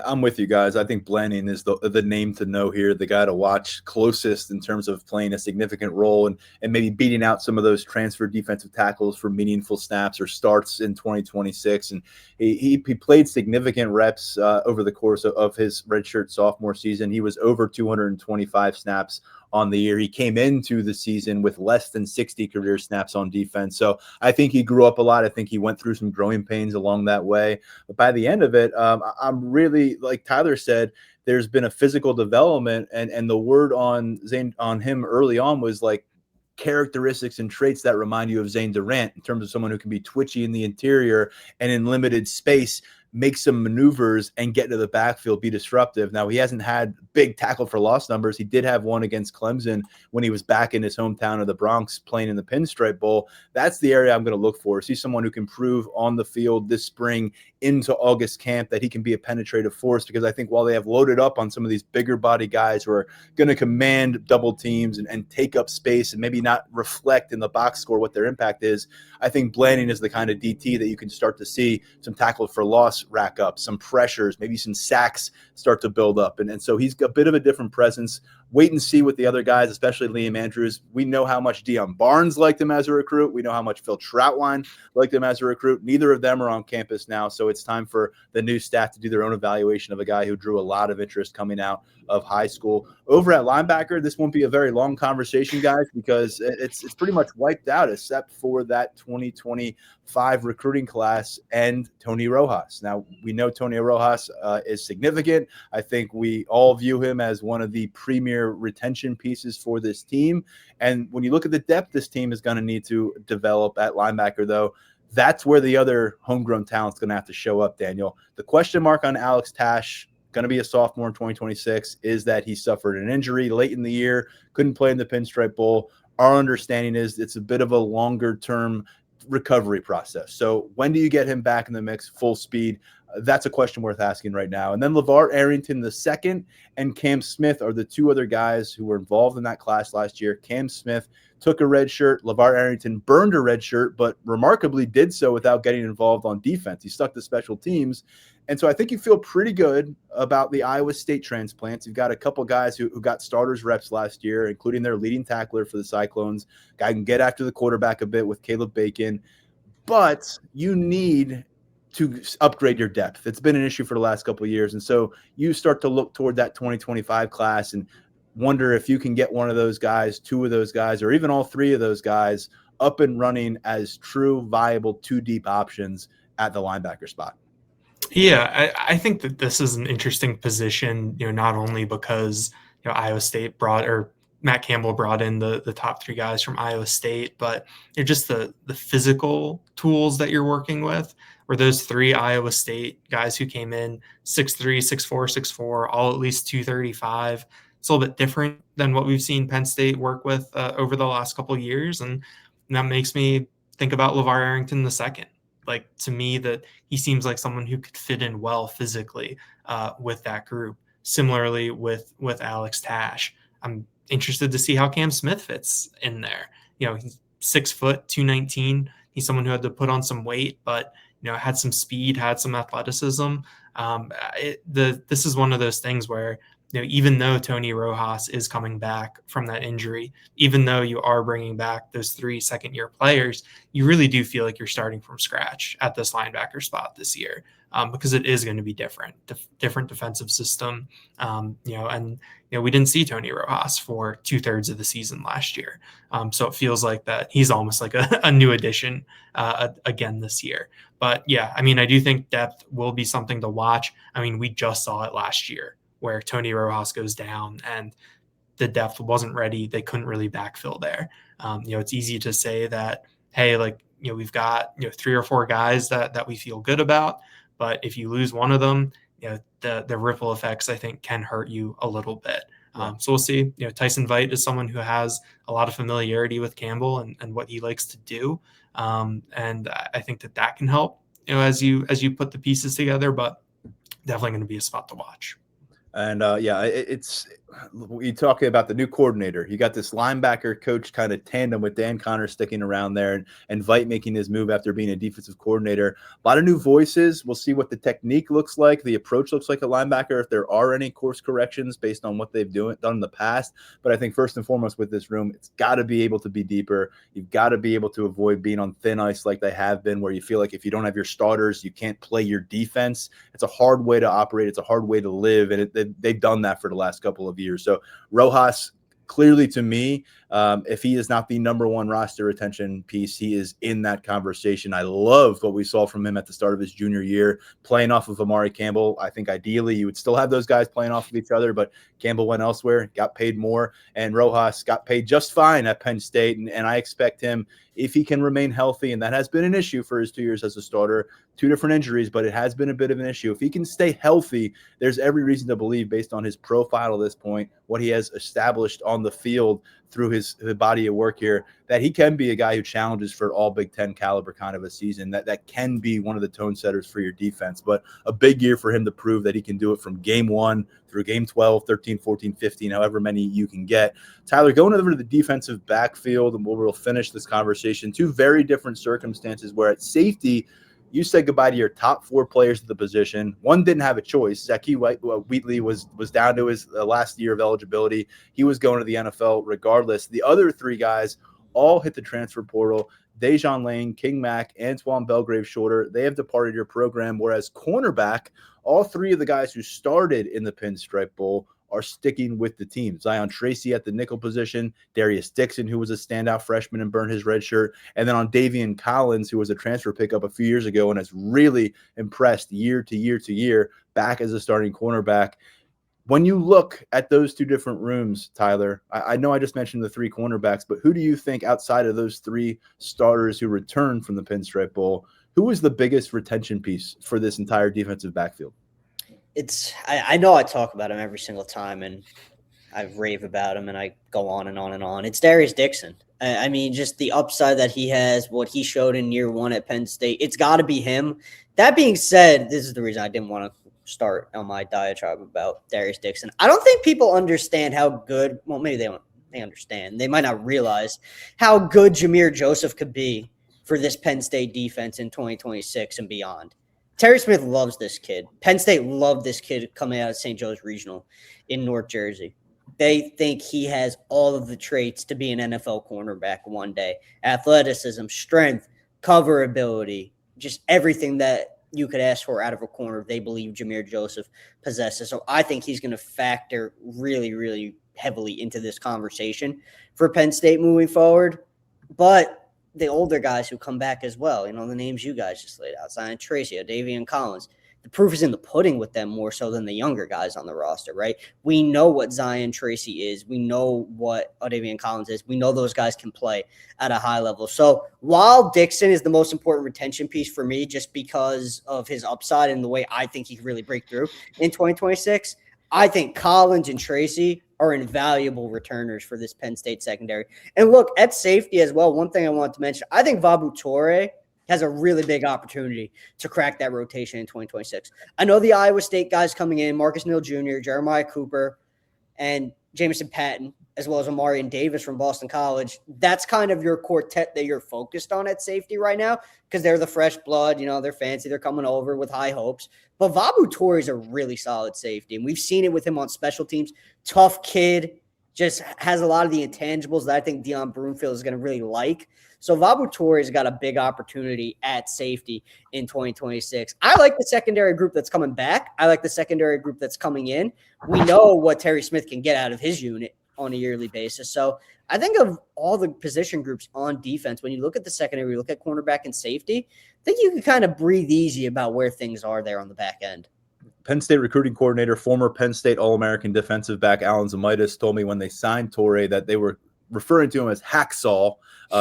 [SPEAKER 1] I'm with you guys. I think Blanding is the name to know here, the guy to watch closest in terms of playing a significant role and maybe beating out some of those transfer defensive tackles for meaningful snaps or starts in 2026. And he played significant reps over the course of his redshirt sophomore season. He was over 225 snaps on the year. He came into the season with less than 60 career snaps on defense. So I think he grew up a lot. I think he went through some growing pains along that way. But by the end of it, I'm really, like Tyler said, there's been a physical development, and the word on him early on was like characteristics and traits that remind you of Zane Durant in terms of someone who can be twitchy in the interior and in limited space, make some maneuvers and get to the backfield, be disruptive. Now, he hasn't had big tackle for loss numbers. He did have one against Clemson when he was back in his hometown of the Bronx playing in the Pinstripe Bowl. That's the area I'm going to look for. See someone who can prove on the field this spring into August camp that he can be a penetrative force, because I think while they have loaded up on some of these bigger body guys who are going to command double teams and take up space and maybe not reflect in the box score what their impact is, I think Blanding is the kind of DT that you can start to see some tackle for loss rack up, some pressures, maybe some sacks start to build up. And so he's a bit of a different presence. Wait and see with the other guys, especially Liam Andrews. We know how much Deion Barnes liked him as a recruit. We know how much Phil Troutwine liked him as a recruit. Neither of them are on campus now, so it's time for the new staff to do their own evaluation of a guy who drew a lot of interest coming out of high school. Over at linebacker, this won't be a very long conversation, guys, because it's pretty much wiped out except for that 2025 recruiting class and Tony Rojas. Now, we know Tony Rojas is significant. I think we all view him as one of the premier retention pieces for this team. And when you look at the depth this team is going to need to develop at linebacker, though, that's where the other homegrown talent's going to have to show up, Daniel. The question mark on Alex Tash, going to be a sophomore in 2026, is that he suffered an injury late in the year, couldn't play in the Pinstripe Bowl. Our understanding is it's a bit of a longer-term recovery process. So when do you get him back in the mix full speed? That's a question worth asking right now. And then LeVar Arrington II and Cam Smith are the two other guys who were involved in that class last year. Cam Smith took a red shirt. LeVar Arrington burned a red shirt, but remarkably did so without getting involved on defense. He stuck to special teams. And so I think you feel pretty good about the Iowa State transplants. You've got a couple guys who got starters reps last year, including their leading tackler for the Cyclones. Guy can get after the quarterback a bit with Caleb Bacon. But you need to upgrade your depth. It's been an issue for the last couple of years. And so you start to look toward that 2025 class and wonder if you can get one of those guys, two of those guys, or even all three of those guys up and running as true, viable, two deep options at the linebacker spot.
[SPEAKER 2] Yeah, I think that this is an interesting position, not only because, Iowa State Matt Campbell brought in the top three guys from Iowa State, but just the physical tools that you're working with, were those three Iowa State guys who came in 6'3", 6'4", 6'4", all at least 235. It's a little bit different than what we've seen Penn State work with over the last couple of years. And that makes me think about LeVar Arrington II. Like, to me, that he seems like someone who could fit in well physically with that group. Similarly with Alex Tash, I'm interested to see how Cam Smith fits in there. He's 6 foot, 219. He's someone who had to put on some weight, but had some speed, had some athleticism. This is one of those things where, even though Tony Rojas is coming back from that injury, even though you are bringing back those 3 second-year players, you really do feel like you're starting from scratch at this linebacker spot this year, because it is going to be different defensive system. And we didn't see Tony Rojas for 2/3 of the season last year. So it feels like that he's almost like a new addition again this year. But yeah, I do think depth will be something to watch. We just saw it last year, where Tony Rojas goes down and the depth wasn't ready. They couldn't really backfill there. It's easy to say that, hey, we've got 3 or 4 guys that we feel good about, but if you lose one of them, the ripple effects, I think, can hurt you a little bit. So we'll see. Tyson Veit is someone who has a lot of familiarity with Campbell and what he likes to do. And I think that can help, as you put the pieces together, but definitely going to be a spot to watch.
[SPEAKER 1] And it's you talking about the new coordinator. You got this linebacker coach kind of tandem with Dan Connor sticking around there, and Veit making his move after being a defensive coordinator. A lot of new voices. We'll see what the technique looks like, the approach looks like a linebacker, if there are any course corrections based on what they've done in the past. But I think first and foremost with this room, it's got to be able to be deeper. You've got to be able to avoid being on thin ice like they have been, where you feel like if you don't have your starters, you can't play your defense. It's a hard way to operate. It's a hard way to live, and they've done that for the last couple of years. So Rojas clearly to me, if he is not the number one roster retention piece, he is in that conversation. I loved what we saw from him at the start of his junior year, playing off of Amari Campbell. I think ideally you would still have those guys playing off of each other, but Campbell went elsewhere, got paid more, and Rojas got paid just fine at Penn State. And I expect him, if he can remain healthy, and that has been an issue for his 2 years as a starter, 2 different injuries, but it has been a bit of an issue. If he can stay healthy, there's every reason to believe, based on his profile at this point, what he has established on the field through his body of work here, that he can be a guy who challenges for all Big Ten caliber kind of a season, that can be one of the tone setters for your defense. But a big year for him to prove that he can do it from game 1 through game 12, 13, 14, 15, however many you can get. Tyler, going over to the defensive backfield, and we'll finish this conversation. 2 very different circumstances where at safety, you said goodbye to your top 4 players at the position. One didn't have a choice. Zachy Wheatley was down to his last year of eligibility. He was going to the NFL regardless. The other 3 guys all hit the transfer portal. Dejon Lane, King Mack, Antoine Belgrave-Shorter, they have departed your program, whereas cornerback, all 3 of the guys who started in the Pinstripe Bowl are sticking with the team. Zion Tracy at the nickel position, Darius Dixon, who was a standout freshman and burned his red shirt, and then on Davian Collins, who was a transfer pickup a few years ago and has really impressed year to year to year, back as a starting cornerback. When you look at those 2 different rooms, Tyler, I know I just mentioned the 3 cornerbacks, but who do you think outside of those 3 starters who returned from the Pinstripe Bowl, who was the biggest retention piece for this entire defensive backfield?
[SPEAKER 3] I know I talk about him every single time, and I rave about him, and I go on and on and on. It's Darius Dixon. I mean, just the upside that he has, what he showed in year 1 at Penn State, it's got to be him. That being said, this is the reason I didn't want to start on my diatribe about Darius Dixon. I don't think people understand how good – well, maybe they understand. They might not realize how good Jameer Joseph could be for this Penn State defense in 2026 and beyond. Terry Smith loves this kid. Penn State loved this kid coming out of St. Joe's Regional in North Jersey. They think he has all of the traits to be an NFL cornerback one day. Athleticism, strength, cover ability, just everything that you could ask for out of a corner, they believe Jameer Joseph possesses. So I think he's going to factor really, really heavily into this conversation for Penn State moving forward. But the older guys who come back as well, the names you guys just laid out, Zion Tracy, Davian Collins, the proof is in the pudding with them more so than the younger guys on the roster, right? We know what Zion Tracy is. We know what Davian Collins is. We know those guys can play at a high level. So while Dixon is the most important retention piece for me, just because of his upside and the way I think he can really break through in 2026, I think Collins and Tracy are invaluable returners for this Penn State secondary. And look, at safety as well, one thing I want to mention, I think Vabu Toure has a really big opportunity to crack that rotation in 2026. I know the Iowa State guys coming in, Marcus Neal Jr., Jeremiah Cooper, and Jamison Patton, as well as Amarian Davis from Boston College. That's kind of your quartet that you're focused on at safety right now because they're the fresh blood. They're fancy. They're coming over with high hopes. But Vabu Toure is a really solid safety, and we've seen it with him on special teams. Tough kid, just has a lot of the intangibles that I think Deion Broomfield is going to really like. So Vabu Toure has got a big opportunity at safety in 2026. I like the secondary group that's coming back. I like the secondary group that's coming in. We know what Terry Smith can get out of his unit on a yearly basis. So I think of all the position groups on defense, when you look at the secondary, you look at cornerback and safety, I think you can kind of breathe easy about where things are there on the back end.
[SPEAKER 1] Penn State recruiting coordinator, former Penn State All-American defensive back Alan Zamitis told me when they signed Toure that they were referring to him as Hacksaw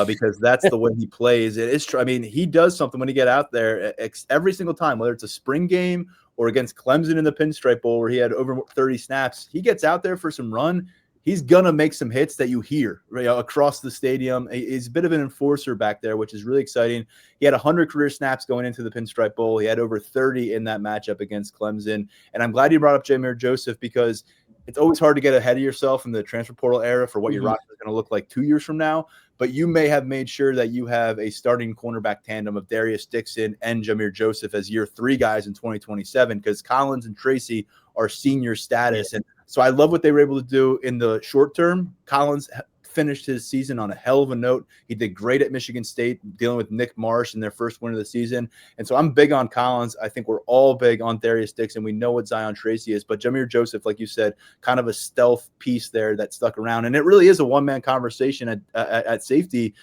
[SPEAKER 1] because that's the way he plays. It is true. I mean, he does something when he get out there every single time, whether it's a spring game or against Clemson in the Pinstripe Bowl where he had over 30 snaps. He gets out there for some run. He's going to make some hits that you hear across the stadium. He's a bit of an enforcer back there, which is really exciting. He had 100 career snaps going into the Pinstripe Bowl. He had over 30 in that matchup against Clemson. And I'm glad you brought up Jameer Joseph because it's always hard to get ahead of yourself in the transfer portal era for what your roster is going to look like 2 years from now. But you may have made sure that you have a starting cornerback tandem of Darius Dixon and Jameer Joseph as year 3 guys in 2027 because Collins and Tracy are senior status. And so I love what they were able to do in the short term. Collins finished his season on a hell of a note. He did great at Michigan State, dealing with Nick Marsh in their first win of the season. And so I'm big on Collins. I think we're all big on Thaddeus Dixon. We know what Zion Tracy is, but Jameer Joseph, like you said, kind of a stealth piece there that stuck around. And it really is a one-man conversation at safety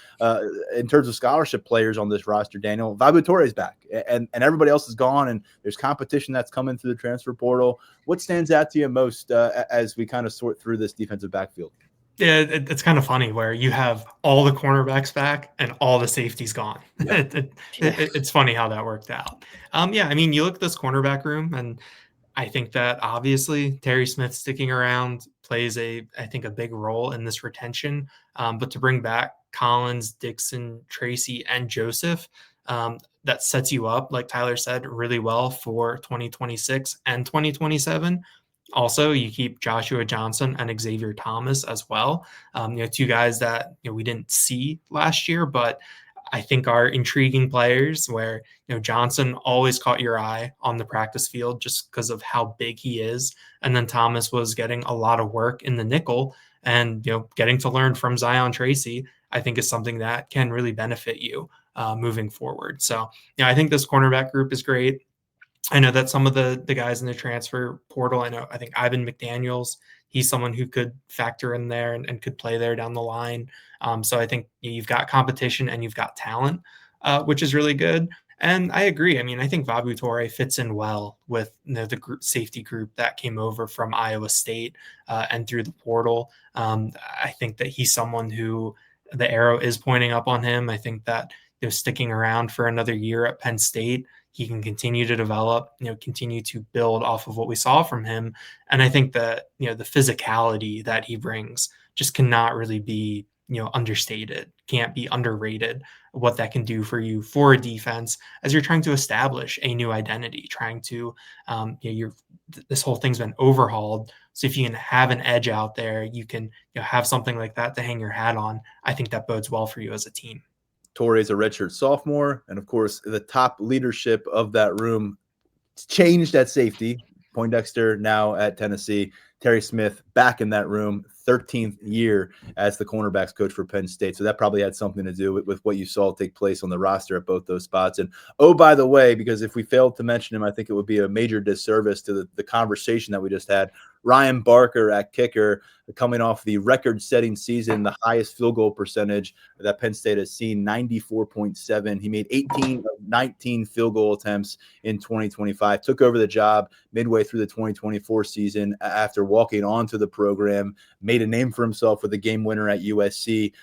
[SPEAKER 1] in terms of scholarship players on this roster, Daniel. Vabu Torre's back, and everybody else is gone, and there's competition that's coming through the transfer portal. What stands out to you most as we kind of sort through this defensive backfield?
[SPEAKER 2] Yeah, it's kind of funny where you have all the cornerbacks back and all the safeties gone. Yeah. It's funny how that worked out. Yeah, I mean, you look at this cornerback room, and I think that obviously Terry Smith sticking around plays I think a big role in this retention. But to bring back Collins, Dixon, Tracy, and Joseph, that sets you up, like Tyler said, really well for 2026 and 2027. Also, you keep Joshua Johnson and Xavier Thomas as well. Two guys that we didn't see last year, but I think are intriguing players where, Johnson always caught your eye on the practice field just because of how big he is. And then Thomas was getting a lot of work in the nickel, and, getting to learn from Zion Tracy, I think is something that can really benefit you moving forward. So, I think this cornerback group is great. I know that some of the guys in the transfer portal, I think Ivan McDaniels, he's someone who could factor in there and could play there down the line. So I think you've got competition and you've got talent, which is really good. And I agree. I mean, I think Vabu Torre fits in well with the safety group that came over from Iowa State and through the portal. I think that he's someone who the arrow is pointing up on him. I think that sticking around for another year at Penn State, he can continue to develop, continue to build off of what we saw from him. And I think that, the physicality that he brings just cannot really be, understated, can't be underrated, what that can do for you for a defense as you're trying to establish a new identity, trying to, this whole thing's been overhauled. So if you can have an edge out there, you can have something like that to hang your hat on. I think that bodes well for you as a team.
[SPEAKER 1] Torre's a redshirt sophomore, and of course, the top leadership of that room changed at safety. Poindexter now at Tennessee. Terry Smith back in that room, 13th year as the cornerbacks coach for Penn State. So that probably had something to do with what you saw take place on the roster at both those spots. And oh, by the way, because if we failed to mention him, I think it would be a major disservice to the conversation that we just had. Ryan Barker at kicker, coming off the record-setting season, the highest field goal percentage that Penn State has seen, 94.7. He made 18 of 19 field goal attempts in 2025, took over the job midway through the 2024 season after walking onto the program, made a name for himself with a game winner at USC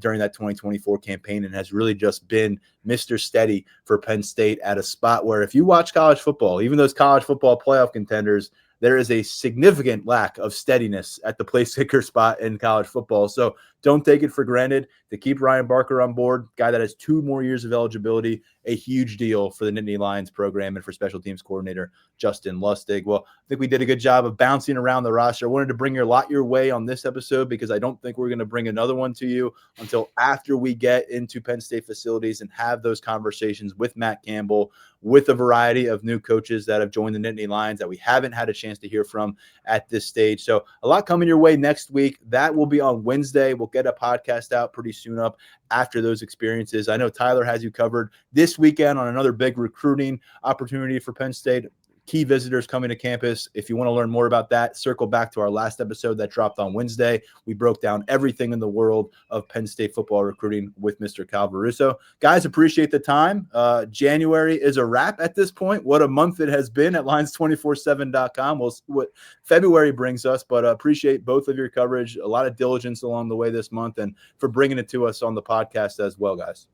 [SPEAKER 1] during that 2024 campaign, and has really just been Mr. Steady for Penn State at a spot where if you watch college football, even those college football playoff contenders, there is a significant lack of steadiness at the place kicker spot in college football. So don't take it for granted. To keep Ryan Barker on board, guy that has 2 more years of eligibility, a huge deal for the Nittany Lions program and for special teams coordinator Justin Lustig. Well, I think we did a good job of bouncing around the roster. I wanted to bring a lot your way on this episode because I don't think we're going to bring another one to you until after we get into Penn State facilities and have those conversations with Matt Campbell, with a variety of new coaches that have joined the Nittany Lions that we haven't had a chance to hear from at this stage. So a lot coming your way next week. That will be on Wednesday. We'll get a podcast out pretty soon up after those experiences. I know Tyler has you covered this weekend on another big recruiting opportunity for Penn State. Key visitors coming to campus. If you want to learn more about that, circle back to our last episode that dropped on Wednesday. We broke down everything in the world of Penn State football recruiting with Mr. Calvaruso. Guys, appreciate the time. January is a wrap at this point. What a month it has been at Lions247.com. We'll see what February brings us, but appreciate both of your coverage. A lot of diligence along the way this month and for bringing it to us on the podcast as well, guys.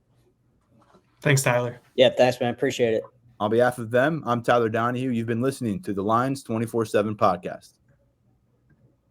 [SPEAKER 2] Thanks, Tyler.
[SPEAKER 3] Yeah, thanks, man. Appreciate it.
[SPEAKER 1] On behalf of them, I'm Tyler Donahue. You've been listening to the Lions 24/7 podcast.